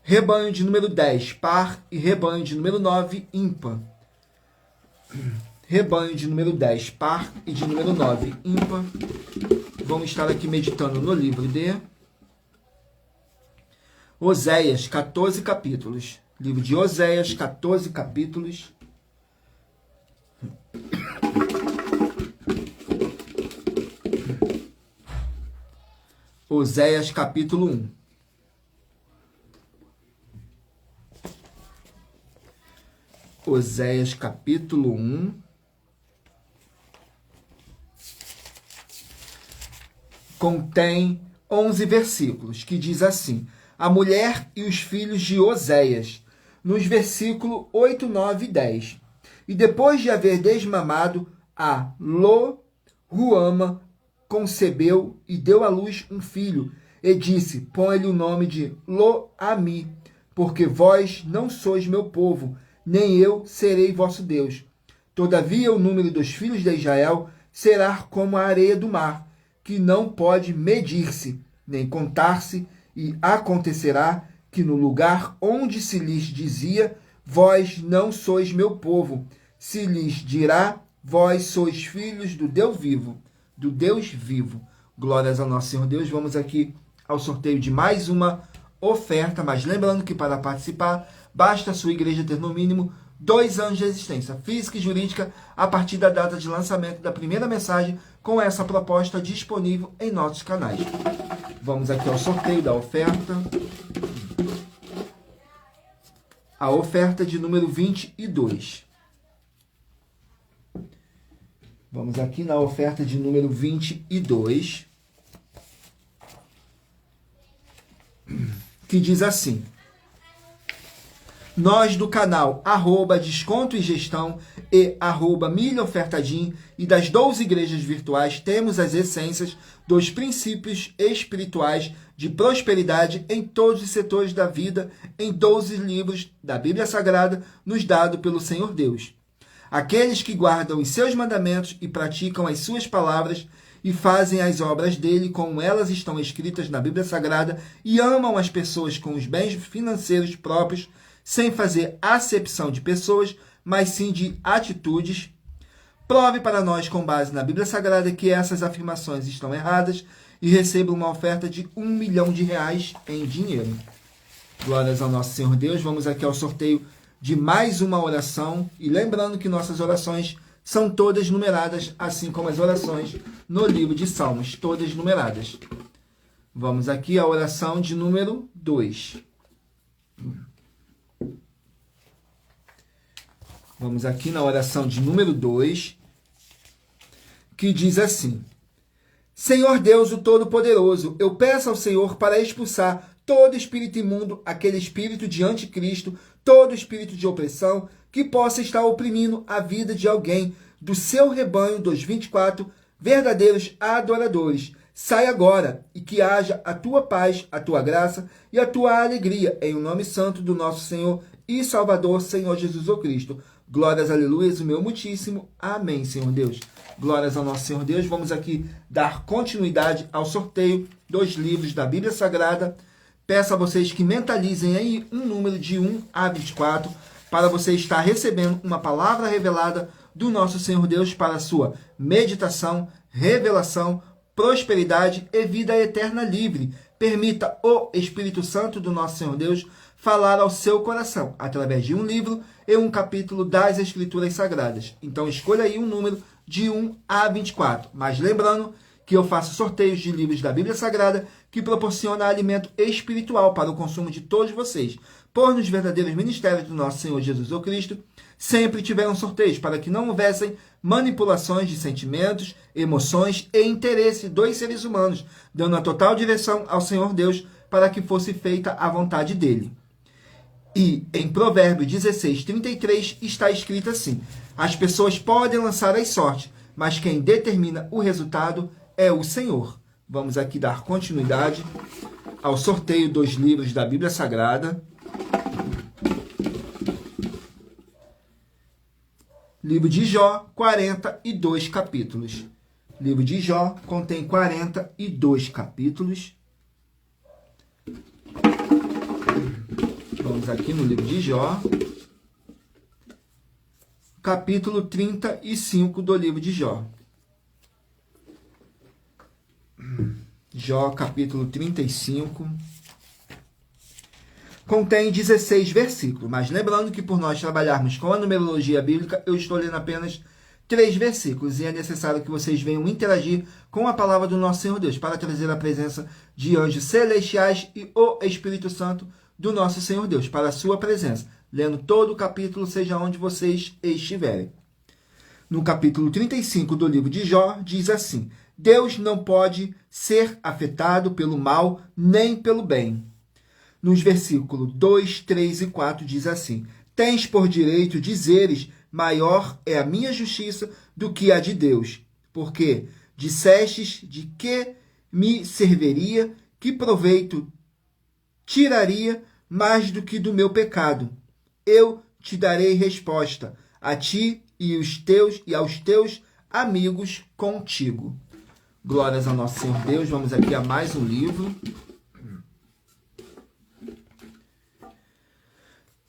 Rebanho de número 10, par, e rebanho de número 9, ímpar. Rebanho de número 10, par, e de número 9, ímpar. Vamos estar aqui meditando no livro de Oséias, 14 capítulos. Livro de Oséias, 14 capítulos. Oséias, capítulo 1. Oséias, capítulo 1. Contém 11 versículos, que diz assim: A mulher e os filhos de Oséias, nos versículos 8, 9 e 10. E depois de haver desmamado, a Lo-Ruama concebeu e deu à luz um filho, e disse: Põe-lhe o nome de Lo-Ami, porque vós não sois meu povo, nem eu serei vosso Deus. Todavia o número dos filhos de Israel será como a areia do mar, que não pode medir-se, nem contar-se, e acontecerá que no lugar onde se lhes dizia, vós não sois meu povo, se lhes dirá, vós sois filhos do Deus vivo. Do Deus vivo. Glórias ao nosso Senhor Deus. Vamos aqui ao sorteio de mais uma oferta, mas lembrando que para participar, basta a sua igreja ter no mínimo 2 anos de existência física e jurídica a partir da data de lançamento da primeira mensagem com essa proposta disponível em nossos canais. Vamos aqui ao sorteio da oferta. A oferta de número 22. Vamos aqui na oferta de número 22, que diz assim: Nós do canal @Desconto e Gestão e @Milha-Ofertadim e das 12 igrejas virtuais temos as essências dos princípios espirituais de prosperidade em todos os setores da vida em 12 livros da Bíblia Sagrada nos dado pelo Senhor Deus. Aqueles que guardam os seus mandamentos e praticam as suas palavras e fazem as obras dele como elas estão escritas na Bíblia Sagrada e amam as pessoas com os bens financeiros próprios, sem fazer acepção de pessoas, mas sim de atitudes. Prove para nós, com base na Bíblia Sagrada, que essas afirmações estão erradas e receba uma oferta de R$1 milhão em dinheiro. Glórias ao nosso Senhor Deus. Vamos aqui ao sorteio de mais uma oração. E lembrando que nossas orações são todas numeradas, assim como as orações no livro de Salmos, todas numeradas. Vamos aqui à oração de número 2. Vamos aqui na oração de número 2, que diz assim: Senhor Deus, o Todo-Poderoso, eu peço ao Senhor para expulsar todo espírito imundo, aquele espírito de anticristo, todo espírito de opressão, que possa estar oprimindo a vida de alguém do seu rebanho dos 24 verdadeiros adoradores, sai agora, e que haja a tua paz, a tua graça e a tua alegria, em o nome santo do nosso Senhor e Salvador, Senhor Jesus o Cristo. Glórias, aleluias, o meu muitíssimo. Amém, Senhor Deus. Glórias ao nosso Senhor Deus. Vamos aqui dar continuidade ao sorteio dos livros da Bíblia Sagrada. Peço a vocês que mentalizem aí um número de 1 a 24, para você estar recebendo uma palavra revelada do nosso Senhor Deus para a sua meditação, revelação, prosperidade e vida eterna livre. Permita o Espírito Santo do nosso Senhor Deus falar ao seu coração, através de um livro e um capítulo das Escrituras Sagradas. Então escolha aí um número de 1 a 24. Mas lembrando que eu faço sorteios de livros da Bíblia Sagrada que proporciona alimento espiritual para o consumo de todos vocês. Por nos verdadeiros ministérios do nosso Senhor Jesus o Cristo, sempre tiveram sorteios para que não houvessem manipulações de sentimentos, emoções e interesse dos seres humanos, dando a total direção ao Senhor Deus para que fosse feita a vontade dele. E em Provérbios 16:33 está escrito assim: as pessoas podem lançar as sortes, mas quem determina o resultado é o Senhor. Vamos aqui dar continuidade ao sorteio dos livros da Bíblia Sagrada. Livro de Jó, 42 capítulos. Livro de Jó contém 42 capítulos. Vamos aqui no livro de Jó, capítulo 35 do livro de Jó. Jó, capítulo 35, contém 16 versículos, mas lembrando que por nós trabalharmos com a numerologia bíblica, eu estou lendo apenas 3 versículos, e é necessário que vocês venham interagir com a palavra do nosso Senhor Deus, para trazer a presença de anjos celestiais e o Espírito Santo do nosso Senhor Deus, para a sua presença, lendo todo o capítulo, seja onde vocês estiverem. No capítulo 35 do livro de Jó, diz assim: Deus não pode ser afetado pelo mal nem pelo bem. Nos versículos 2, 3 e 4 diz assim: Tens por direito dizeres, maior é a minha justiça do que a de Deus. Porque dissestes de que me serviria, que proveito tiraria mais do que do meu pecado. Eu te darei resposta, a ti e aos teus amigos contigo. Glórias ao nosso Senhor Deus. Vamos aqui a mais um livro.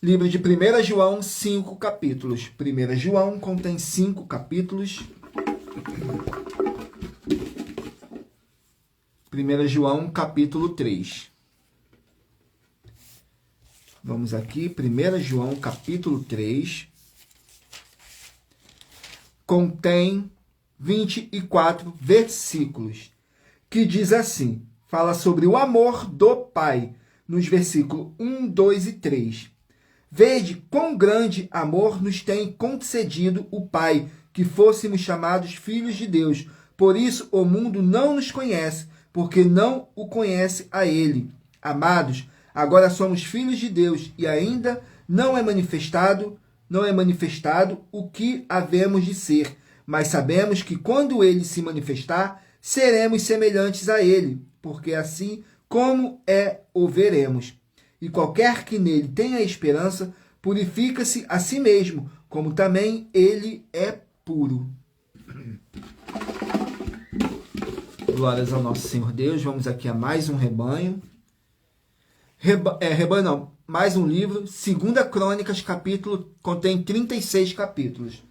Livro de 1 João, 5 capítulos. 1 João contém 5 capítulos. 1 João, capítulo 3. Vamos aqui, 1 João, capítulo 3. Contém 24 versículos, que diz assim, fala sobre o amor do Pai, nos versículos 1, 2 e 3. Vede quão grande amor nos tem concedido o Pai, que fôssemos chamados filhos de Deus. Por isso o mundo não nos conhece, porque não o conhece a Ele. Amados, agora somos filhos de Deus, e ainda não é manifestado o que havemos de ser. Mas sabemos que quando Ele se manifestar, seremos semelhantes a Ele, porque assim como o veremos. E qualquer que nele tenha esperança, purifica-se a si mesmo, como também Ele é puro. Glórias ao nosso Senhor Deus. Vamos aqui a mais um rebanho. Mais um livro. 2 Crônicas, contém 36 capítulos.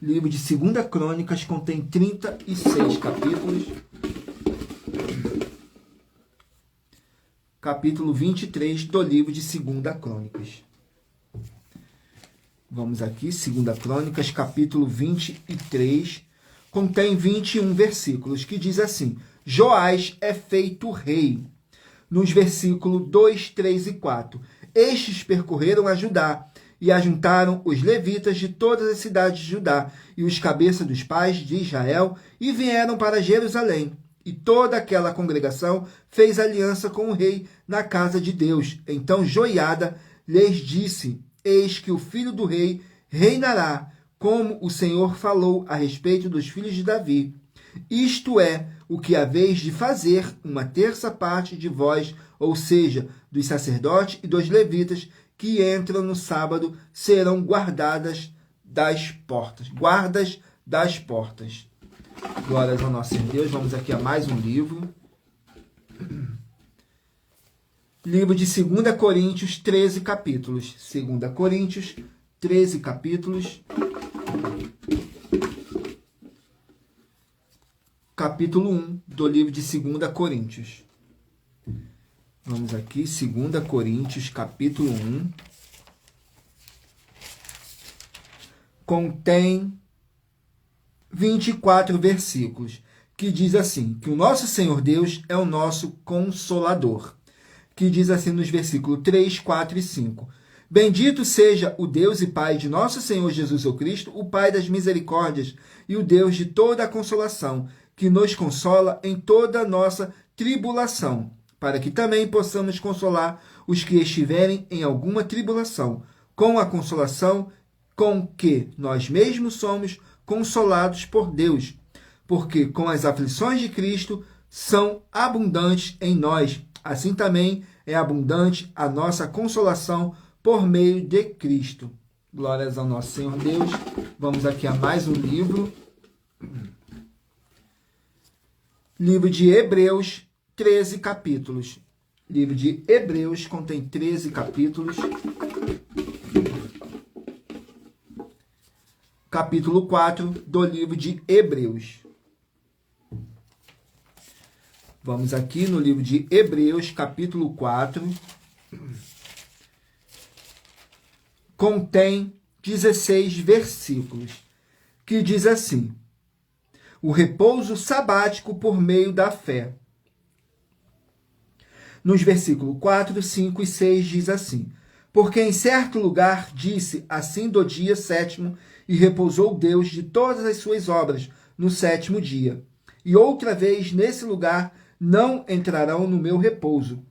Livro de 2 Crônicas contém 36 capítulos. Capítulo 23 do livro de 2 Crônicas. Vamos aqui, 2 Crônicas, capítulo 23, contém 21 versículos, que diz assim: Joás é feito rei. Nos versículos 2, 3 e 4. Estes percorreram a Judá e ajuntaram os levitas de todas as cidades de Judá e os cabeças dos pais de Israel e vieram para Jerusalém. E toda aquela congregação fez aliança com o rei na casa de Deus. Então Joiada lhes disse: Eis que o filho do rei reinará, como o Senhor falou a respeito dos filhos de Davi. Isto é, o que haveis de fazer, uma terça parte de vós, ou seja, dos sacerdotes e dos levitas, que entram no sábado, serão guardas das portas. Guardas das portas. Glórias ao nosso Senhor Deus. Vamos aqui a mais um livro. Livro de 2 Coríntios, 13 capítulos. 2 Coríntios, 13 capítulos. Capítulo 1 do livro de 2 Coríntios. Vamos aqui, 2 Coríntios, capítulo 1. Contém 24 versículos, que diz assim, que o nosso Senhor Deus é o nosso Consolador. Que diz assim nos versículos 3, 4 e 5. Bendito seja o Deus e Pai de nosso Senhor Jesus o Cristo, o Pai das misericórdias e o Deus de toda a consolação, que nos consola em toda a nossa tribulação, para que também possamos consolar os que estiverem em alguma tribulação, com a consolação com que nós mesmos somos consolados por Deus, porque com as aflições de Cristo são abundantes em nós, assim também é abundante a nossa consolação por meio de Cristo. Glórias ao nosso Senhor Deus. Vamos aqui a mais um livro. Livro de Hebreus, 13 capítulos. Livro de Hebreus contém 13 capítulos. Capítulo 4 do livro de Hebreus. Vamos aqui no livro de Hebreus, capítulo 4. Contém 16 versículos, que diz assim: o repouso sabático por meio da fé. Nos versículos 4, 5 e 6 diz assim: porque em certo lugar disse assim do dia sétimo, e repousou Deus de todas as suas obras no sétimo dia. E outra vez nesse lugar não entrarão no meu repouso.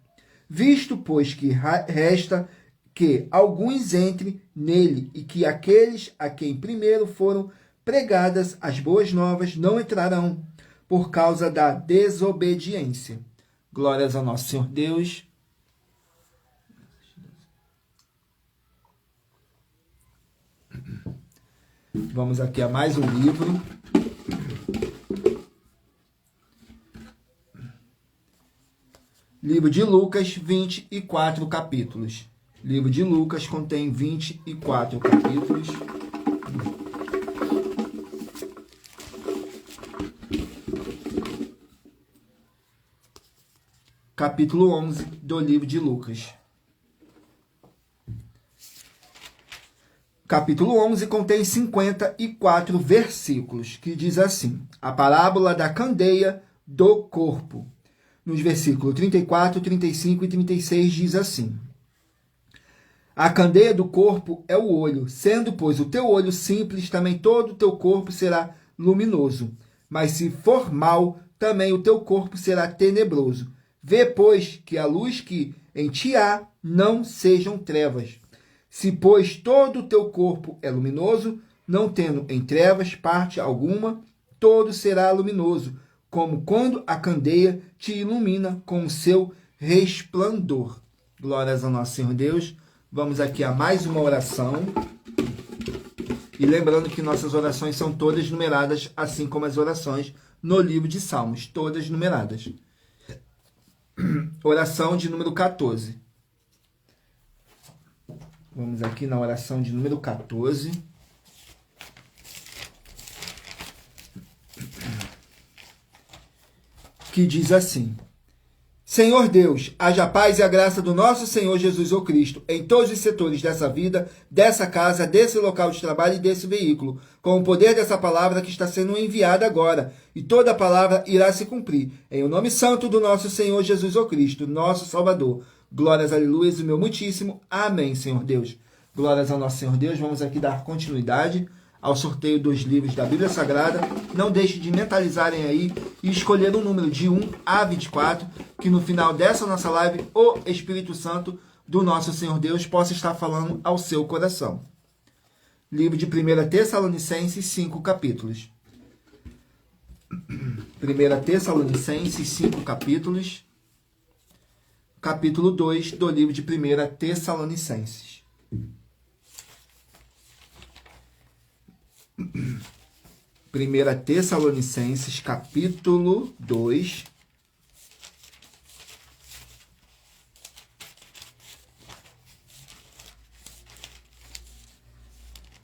Visto, pois, que resta que alguns entrem nele, e que aqueles a quem primeiro foram pregadas as boas novas não entrarão, por causa da desobediência. Glórias ao nosso Senhor Deus. Vamos aqui a mais um livro. Livro de Lucas, 24 capítulos. Livro de Lucas contém 24 capítulos. Capítulo 11 do livro de Lucas. Capítulo 11 contém 54 versículos, que diz assim: a parábola da candeia do corpo. Nos versículos 34, 35 e 36 diz assim: a candeia do corpo é o olho, sendo, pois, o teu olho simples, também todo o teu corpo será luminoso. Mas se for mau, também o teu corpo será tenebroso. Vê, pois, que a luz que em ti há não sejam trevas. Se, pois, todo o teu corpo é luminoso, não tendo em trevas parte alguma, todo será luminoso, como quando a candeia te ilumina com o seu resplandor. Glórias ao nosso Senhor Deus. Vamos aqui a mais uma oração. E lembrando que nossas orações são todas numeradas, assim como as orações no livro de Salmos, todas numeradas. Oração de número 14. Vamos aqui na oração de número 14. Que diz assim: Senhor Deus, haja a paz e a graça do nosso Senhor Jesus o Cristo em todos os setores dessa vida, dessa casa, desse local de trabalho e desse veículo, com o poder dessa palavra que está sendo enviada agora, e toda a palavra irá se cumprir, em o nome santo do nosso Senhor Jesus o Cristo, nosso Salvador. Glórias, aleluias, o meu muitíssimo. Amém, Senhor Deus. Glórias ao nosso Senhor Deus. Vamos aqui dar continuidade ao sorteio dos livros da Bíblia Sagrada. Não deixe de mentalizarem aí e escolher um número de 1 a 24, que no final dessa nossa live, o Espírito Santo do nosso Senhor Deus possa estar falando ao seu coração. Livro de 1 Tessalonicenses, 5 capítulos. 1 Tessalonicenses, 5 capítulos. Capítulo 2 do livro de 1 Tessalonicenses. 1 Tessalonicenses, capítulo 2.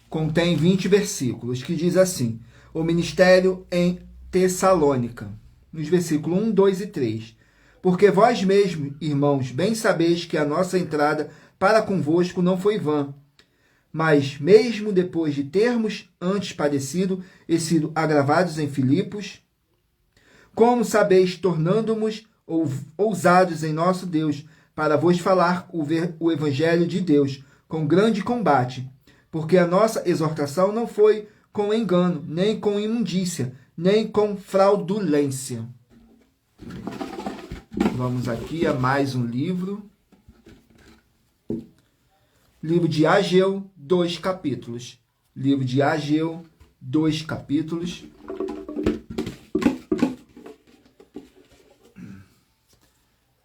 Contém 20 versículos, que diz assim: o ministério em Tessalônica, nos versículos 1, 2 e 3. Porque vós mesmos, irmãos, bem sabeis que a nossa entrada para convosco não foi vã, mas mesmo depois de termos antes padecido e sido agravados em Filipos, como sabeis, tornando-nos ousados em nosso Deus, para vos falar o evangelho de Deus, com grande combate, porque a nossa exortação não foi com engano, nem com imundícia, nem com fraudulência. Vamos aqui a mais um livro. Livro de Ageu, 2 capítulos. Livro de Ageu, 2 capítulos.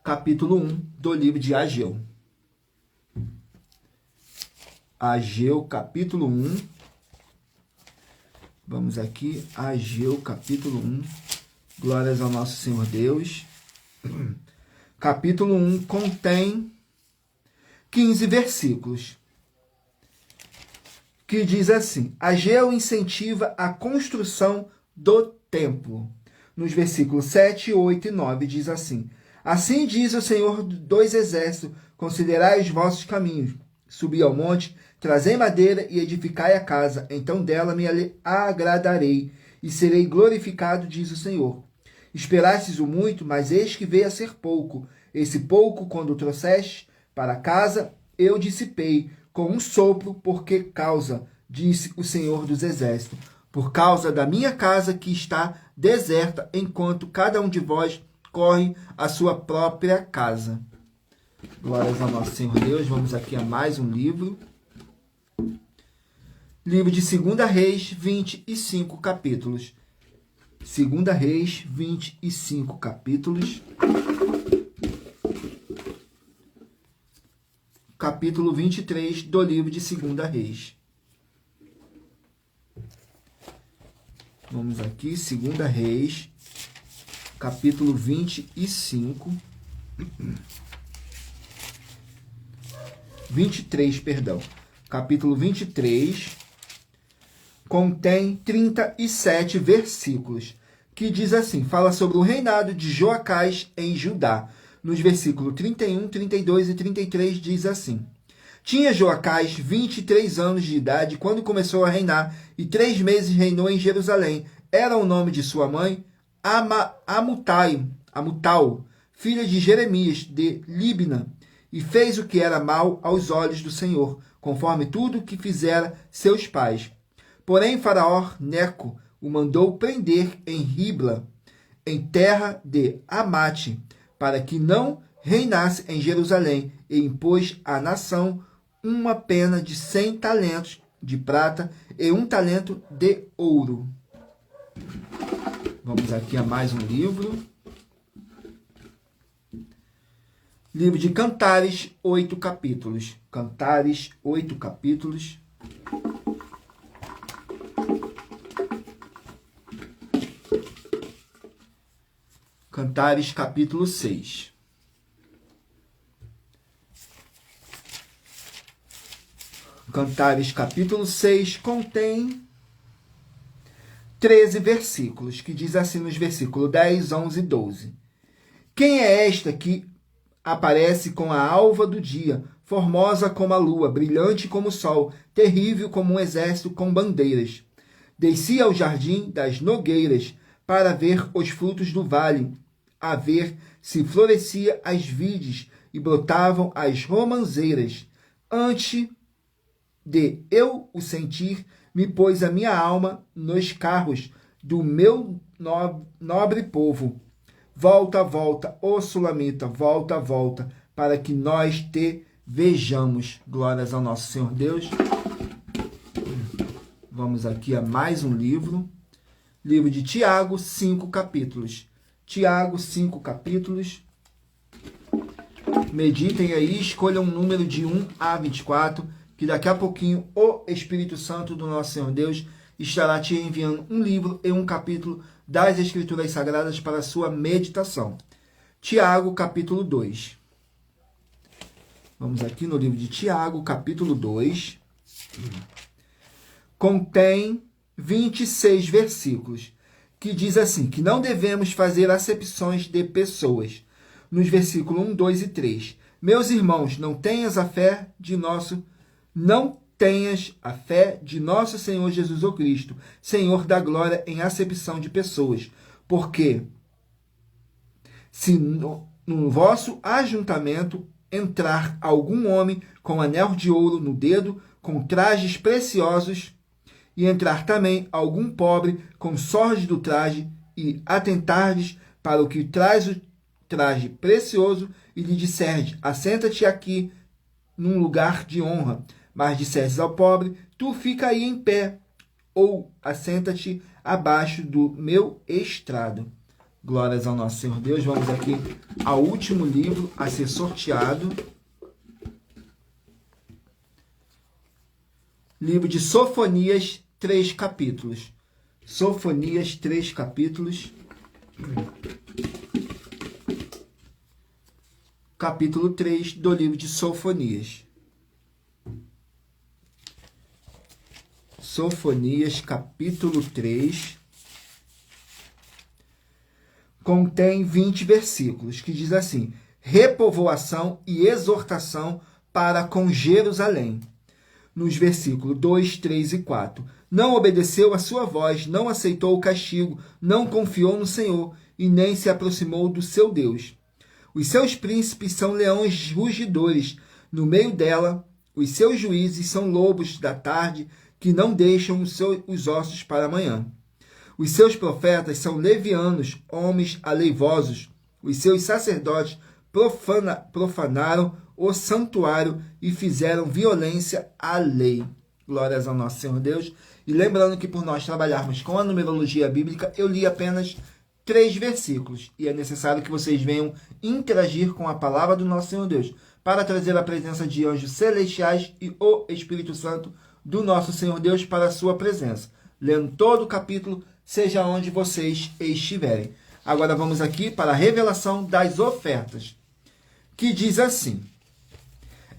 Capítulo 1 do livro de Ageu. Ageu, capítulo 1. Vamos aqui, Ageu, capítulo 1. Glórias ao nosso Senhor Deus. Capítulo 1 contém 15 versículos, que diz assim: Ageu incentiva a construção do templo. Nos versículos 7, 8 e 9 diz assim: assim diz o Senhor dos Exércitos, considerai os vossos caminhos, subi ao monte, trazei madeira e edificai a casa, então dela me agradarei e serei glorificado, diz o Senhor. Esperastes o muito, mas eis que veio a ser pouco. Esse pouco, quando o trouxeste para casa, eu dissipei com um sopro, porque causa, disse o Senhor dos Exércitos, por causa da minha casa que está deserta, enquanto cada um de vós corre a sua própria casa. Glórias ao nosso Senhor Deus. Vamos aqui a mais um livro. Livro de 2 Reis, 25 capítulos. 2 Reis, 25 capítulos. Capítulo 23 do livro de 2 Reis. Vamos aqui, 2 Reis, capítulo 25. 23, perdão. Capítulo 23 contém 37 versículos, que diz assim, fala sobre o reinado de Joacás em Judá. Nos versículos 31, 32 e 33 diz assim: tinha Joacás 23 anos de idade quando começou a reinar, e 3 meses reinou em Jerusalém. Era o nome de sua mãe Amutal, filha de Jeremias de Libna, e fez o que era mal aos olhos do Senhor, conforme tudo o que fizera seus pais. Porém, Faraó Neco o mandou prender em Ribla, em terra de Amate, para que não reinasse em Jerusalém, e impôs à nação uma pena de 100 talentos de prata e 1 talento de ouro. Vamos aqui a mais um livro. Livro de Cantares, 8 capítulos. Cantares, 8 capítulos. Cantares, capítulo 6. Cantares, capítulo 6, contém 13 versículos, que diz assim nos versículos 10, 11 e 12. Quem é esta que aparece com a alva do dia, formosa como a lua, brilhante como o sol, terrível como um exército com bandeiras? Descia ao jardim das nogueiras para ver os frutos do vale, a ver se florescia as vides e brotavam as romãzeiras. Antes de eu o sentir, me pôs a minha alma nos carros do meu nobre povo. Volta, volta, ó Sulamita, volta, volta, para que nós te vejamos. Glórias ao nosso Senhor Deus. Vamos aqui a mais um livro. Livro de Tiago, 5 capítulos. Tiago, 5 capítulos. Meditem aí, escolham um número de 1 a 24, que daqui a pouquinho o Espírito Santo do nosso Senhor Deus estará te enviando um livro e um capítulo das Escrituras Sagradas para a sua meditação. Tiago, capítulo 2. Vamos aqui no livro de Tiago, capítulo 2. Contém 26 versículos, que diz assim, que não devemos fazer acepções de pessoas. Nos versículos 1, 2 e 3. Meus irmãos, não tenhas a fé de nosso Senhor Jesus o Cristo, Senhor da glória, em acepção de pessoas. Porque se no vosso ajuntamento entrar algum homem com anel de ouro no dedo, com trajes preciosos, e entrar também algum pobre com sorte do traje, e atentardes para o que traz o traje precioso, e lhe disserdes, assenta-te aqui num lugar de honra, mas disserdes ao pobre, tu fica aí em pé, ou assenta-te abaixo do meu estrado. Glórias ao nosso Senhor Deus. Vamos aqui ao último livro a ser sorteado. Livro de Sofonias, 3 capítulos. Sofonias, 3 capítulos. Capítulo 3 do livro de Sofonias. Sofonias, capítulo 3. Contém 20 versículos, que diz assim: repovoação e exortação para com Jerusalém. Nos versículos 2, 3 e 4. Não obedeceu a sua voz, não aceitou o castigo, não confiou no Senhor e nem se aproximou do seu Deus. Os seus príncipes são leões rugidores, no meio dela, os seus juízes são lobos da tarde, que não deixam os ossos para amanhã. Os seus profetas são levianos, homens aleivosos. Os seus sacerdotes profanaram o santuário e fizeram violência à lei. Glórias ao nosso Senhor Deus. E lembrando que por nós trabalharmos com a numerologia bíblica, eu li apenas 3 versículos. E é necessário que vocês venham interagir com a palavra do nosso Senhor Deus, para trazer a presença de anjos celestiais e o Espírito Santo do nosso Senhor Deus para a sua presença. Lendo todo o capítulo, seja onde vocês estiverem. Agora vamos aqui para a revelação das ofertas, que diz assim: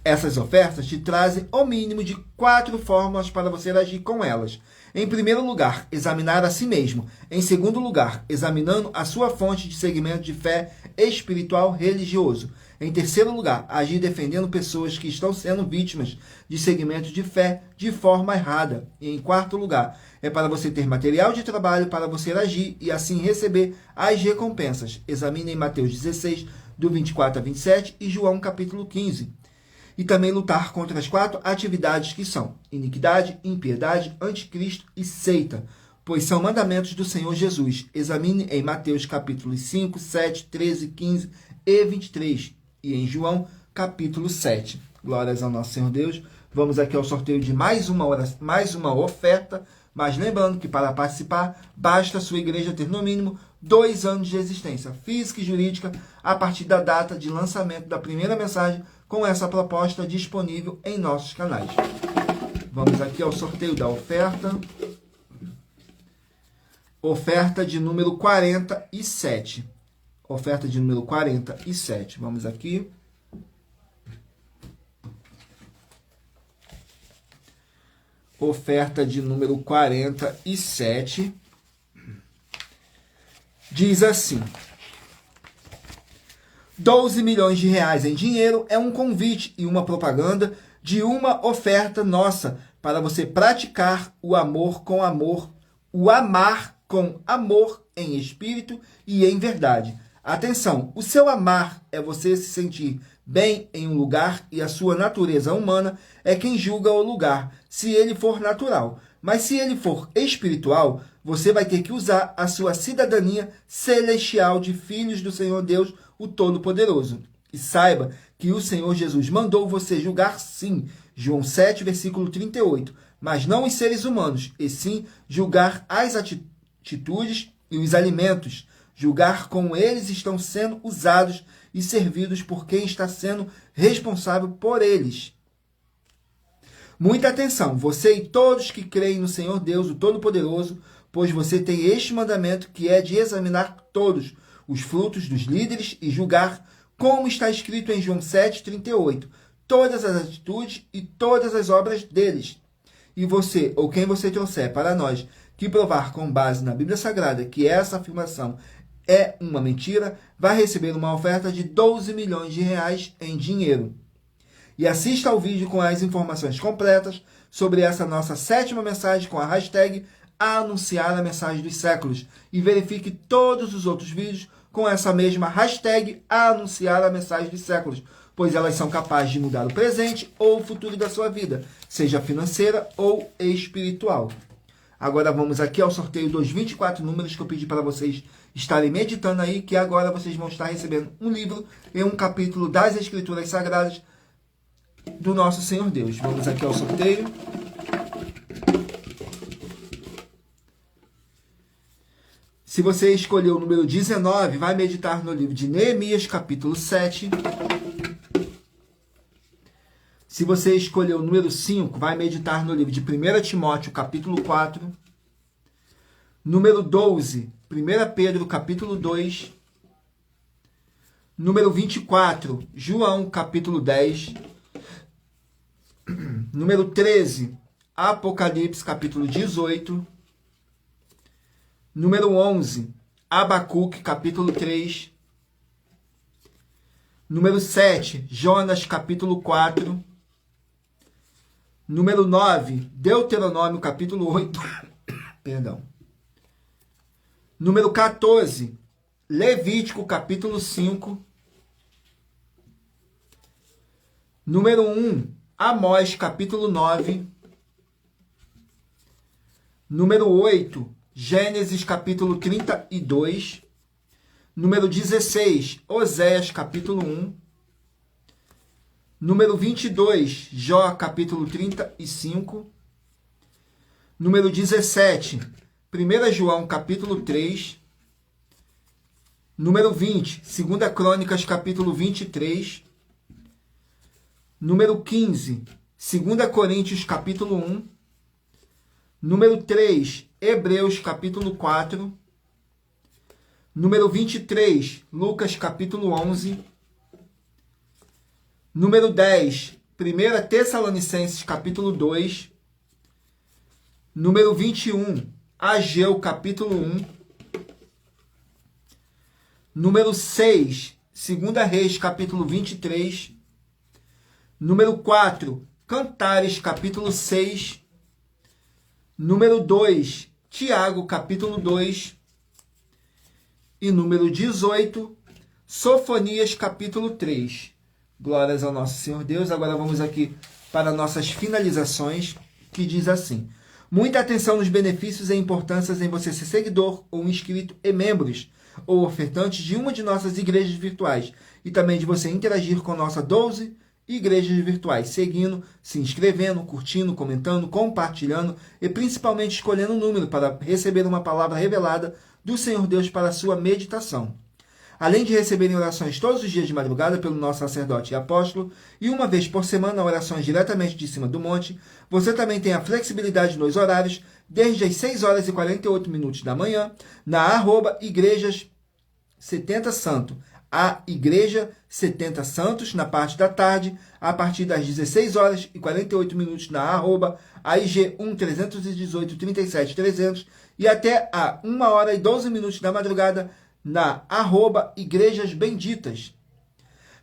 essas ofertas te trazem o mínimo de 4 formas para você agir com elas. Em primeiro lugar, examinar a si mesmo. Em segundo lugar, examinando a sua fonte de segmento de fé espiritual religioso. Em terceiro lugar, agir defendendo pessoas que estão sendo vítimas de segmento de fé de forma errada. E em quarto lugar, é para você ter material de trabalho para você agir e assim receber as recompensas. Examine em Mateus 16, do 24 a 27 e João capítulo 15. E também lutar contra as 4 atividades que são iniquidade, impiedade, anticristo e seita, pois são mandamentos do Senhor Jesus. Examine em Mateus capítulo 5, 7, 13, 15 e 23 e em João capítulo 7. Glórias ao nosso Senhor Deus. Vamos aqui ao sorteio de mais uma oferta, mas lembrando que para participar, basta a sua igreja ter no mínimo 2 anos de existência física e jurídica a partir da data de lançamento da primeira mensagem com essa proposta disponível em nossos canais. Vamos aqui ao sorteio da oferta. Oferta de número 47. Oferta de número 47. Vamos aqui. Oferta de número 47. Diz assim: 12 milhões de reais em dinheiro é um convite e uma propaganda de uma oferta nossa para você praticar o amor com amor, o amar com amor em espírito e em verdade. Atenção, o seu amar é você se sentir bem em um lugar e a sua natureza humana é quem julga o lugar, se ele for natural. Mas se ele for espiritual, você vai ter que usar a sua cidadania celestial de filhos do Senhor Deus, o Todo-Poderoso. E saiba que o Senhor Jesus mandou você julgar sim, João 7, versículo 38, mas não os seres humanos, e sim julgar atitudes e os alimentos, julgar como eles estão sendo usados e servidos por quem está sendo responsável por eles. Muita atenção, você e todos que creem no Senhor Deus, o Todo-Poderoso, pois você tem este mandamento que é de examinar todos os frutos dos líderes e julgar, como está escrito em João 7,38, todas as atitudes e todas as obras deles. E você, ou quem você trouxer para nós, que provar com base na Bíblia Sagrada que essa afirmação é uma mentira, vai receber uma oferta de 12 milhões de reais em dinheiro. E assista ao vídeo com as informações completas sobre essa nossa 7ª mensagem com a hashtag Anunciar a Mensagem dos Séculos. E verifique todos os outros vídeos com essa mesma hashtag Anunciar a Mensagem dos Séculos, pois elas são capazes de mudar o presente ou o futuro da sua vida, seja financeira ou espiritual. Agora vamos aqui ao sorteio dos 24 números que eu pedi para vocês estarem meditando aí, que agora vocês vão estar recebendo um livro e um capítulo das Escrituras Sagradas do nosso Senhor Deus. Vamos aqui ao sorteio. Se você escolheu o número 19, vai meditar no livro de Neemias, capítulo 7. Se você escolheu o número 5, vai meditar no livro de 1 Timóteo, capítulo 4. Número 12, 1 Pedro, capítulo 2. Número 24, João, capítulo 10. Número 13, Apocalipse, capítulo 18. Número 11, Abacuque, capítulo 3. Número 7, Jonas, capítulo 4. Número 9, Deuteronômio, capítulo 8. Perdão. Número 14, Levítico, capítulo 5. Número 1, Amós, capítulo 9. Número 8, Gênesis, capítulo 32. Número 16, Oséias, capítulo 1. Número 22, Jó, capítulo 35. Número 17, 1 João, capítulo 3. Número 20, 2 Crônicas, capítulo 23. Número 15, 2 Coríntios, capítulo 1. Número 3, Hebreus, capítulo 4. Número 23, Lucas, capítulo 11. Número 10, 1 Tessalonicenses, capítulo 2. Número 21, Ageu, capítulo 1. Número 6, 2 Reis, capítulo 23. Número 4, Cantares, capítulo 6. Número 2, Tiago, capítulo 2. E número 18, Sofonias, capítulo 3. Glórias ao nosso Senhor Deus. Agora vamos aqui para nossas finalizações, que diz assim: muita atenção nos benefícios e importâncias em você ser seguidor ou inscrito e membros ou ofertantes de uma de nossas igrejas virtuais, e também de você interagir com nossa 12 igrejas virtuais, seguindo, se inscrevendo, curtindo, comentando, compartilhando e principalmente escolhendo um número para receber uma palavra revelada do Senhor Deus para a sua meditação. Além de receberem orações todos os dias de madrugada pelo nosso sacerdote e apóstolo, e uma vez por semana orações diretamente de cima do monte, você também tem a flexibilidade nos horários, desde as 6 horas e 48 minutos da manhã, na @igrejas 70 Santo, a Igreja 70 Santos, na parte da tarde, a partir das 16 horas e 48 minutos na @AIG 1-318 37 300 e até a 1 hora e 12 minutos da madrugada na @Igrejas Benditas,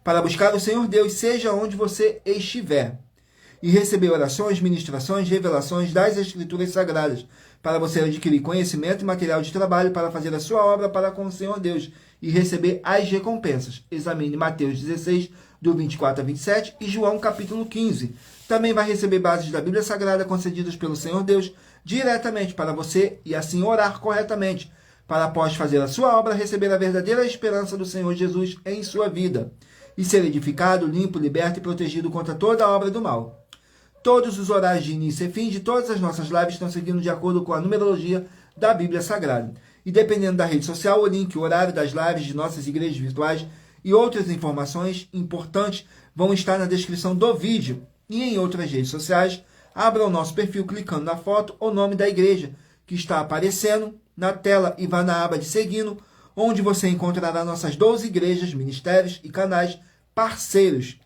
para buscar o Senhor Deus, seja onde você estiver, e receber orações, ministrações, revelações das Escrituras Sagradas, para você adquirir conhecimento e material de trabalho para fazer a sua obra para com o Senhor Deus e receber as recompensas. Examine Mateus 16, do 24 a 27 e João capítulo 15. Também vai receber bases da Bíblia Sagrada concedidas pelo Senhor Deus diretamente para você e assim orar corretamente, para após fazer a sua obra, receber a verdadeira esperança do Senhor Jesus em sua vida e ser edificado, limpo, liberto e protegido contra toda a obra do mal. Todos os horários de início e fim de todas as nossas lives estão seguindo de acordo com a numerologia da Bíblia Sagrada. E dependendo da rede social, o link, o horário das lives de nossas igrejas virtuais e outras informações importantes vão estar na descrição do vídeo. E em outras redes sociais, abra o nosso perfil clicando na foto ou nome da igreja que está aparecendo na tela e vá na aba de seguindo, onde você encontrará nossas 12 igrejas, ministérios e canais parceiros.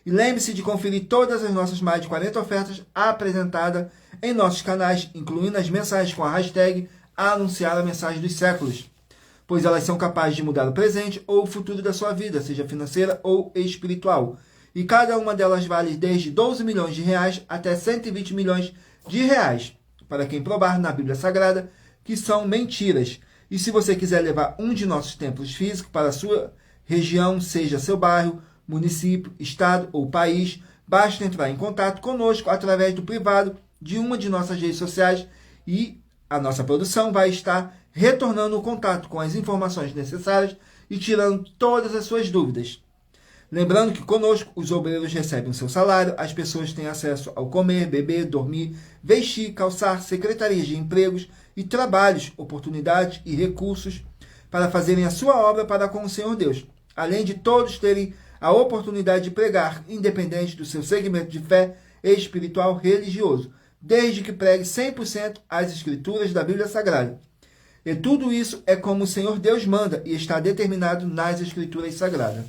E lembre-se de conferir todas as nossas mais de 40 ofertas apresentadas em nossos canais, incluindo as mensagens com a hashtag Anunciar a Mensagem dos Séculos, pois elas são capazes de mudar o presente ou o futuro da sua vida, seja financeira ou espiritual. E cada uma delas vale desde 12 milhões de reais até 120 milhões de reais, para quem provar na Bíblia Sagrada que são mentiras. E se você quiser levar um de nossos templos físicos para a sua região, seja seu bairro, município, estado ou país, basta entrar em contato conosco através do privado de uma de nossas redes sociais e a nossa produção vai estar retornando o contato com as informações necessárias e tirando todas as suas dúvidas. Lembrando que conosco os obreiros recebem o seu salário, as pessoas têm acesso ao comer, beber, dormir, vestir, calçar, secretarias de empregos e trabalhos, oportunidades e recursos para fazerem a sua obra para com o Senhor Deus, além de todos terem a oportunidade de pregar, independente do seu segmento de fé espiritual religioso, desde que pregue 100% as escrituras da Bíblia Sagrada. E tudo isso é como o Senhor Deus manda e está determinado nas escrituras sagradas.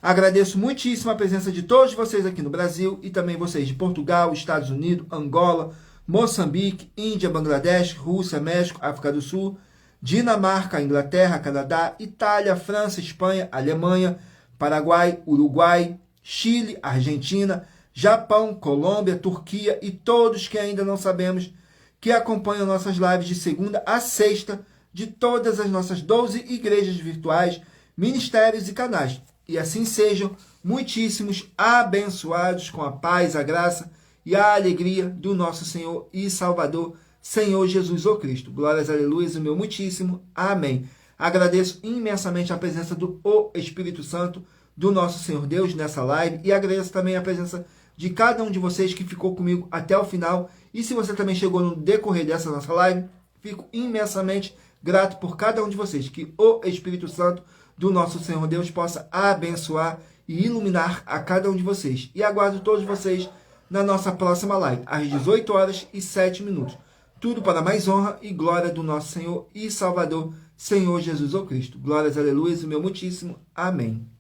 Agradeço muitíssimo a presença de todos vocês aqui no Brasil e também vocês de Portugal, Estados Unidos, Angola, Moçambique, Índia, Bangladesh, Rússia, México, África do Sul, Dinamarca, Inglaterra, Canadá, Itália, França, Espanha, Alemanha, Paraguai, Uruguai, Chile, Argentina, Japão, Colômbia, Turquia e todos que ainda não sabemos que acompanham nossas lives de segunda a sexta de todas as nossas 12 igrejas virtuais, ministérios e canais. E assim sejam muitíssimos abençoados com a paz, a graça e a alegria do nosso Senhor e Salvador, Senhor Jesus o Cristo. Glórias, aleluias, o meu muitíssimo amém. Agradeço imensamente a presença do Espírito Santo, do nosso Senhor Deus nessa live e agradeço também a presença de cada um de vocês que ficou comigo até o final. E se você também chegou no decorrer dessa nossa live, fico imensamente grato por cada um de vocês. Que o Espírito Santo do nosso Senhor Deus possa abençoar e iluminar a cada um de vocês. E aguardo todos vocês na nossa próxima live, às 18h07. Tudo para mais honra e glória do nosso Senhor e Salvador, Senhor Jesus o Cristo. Glórias, aleluia, o meu muitíssimo amém.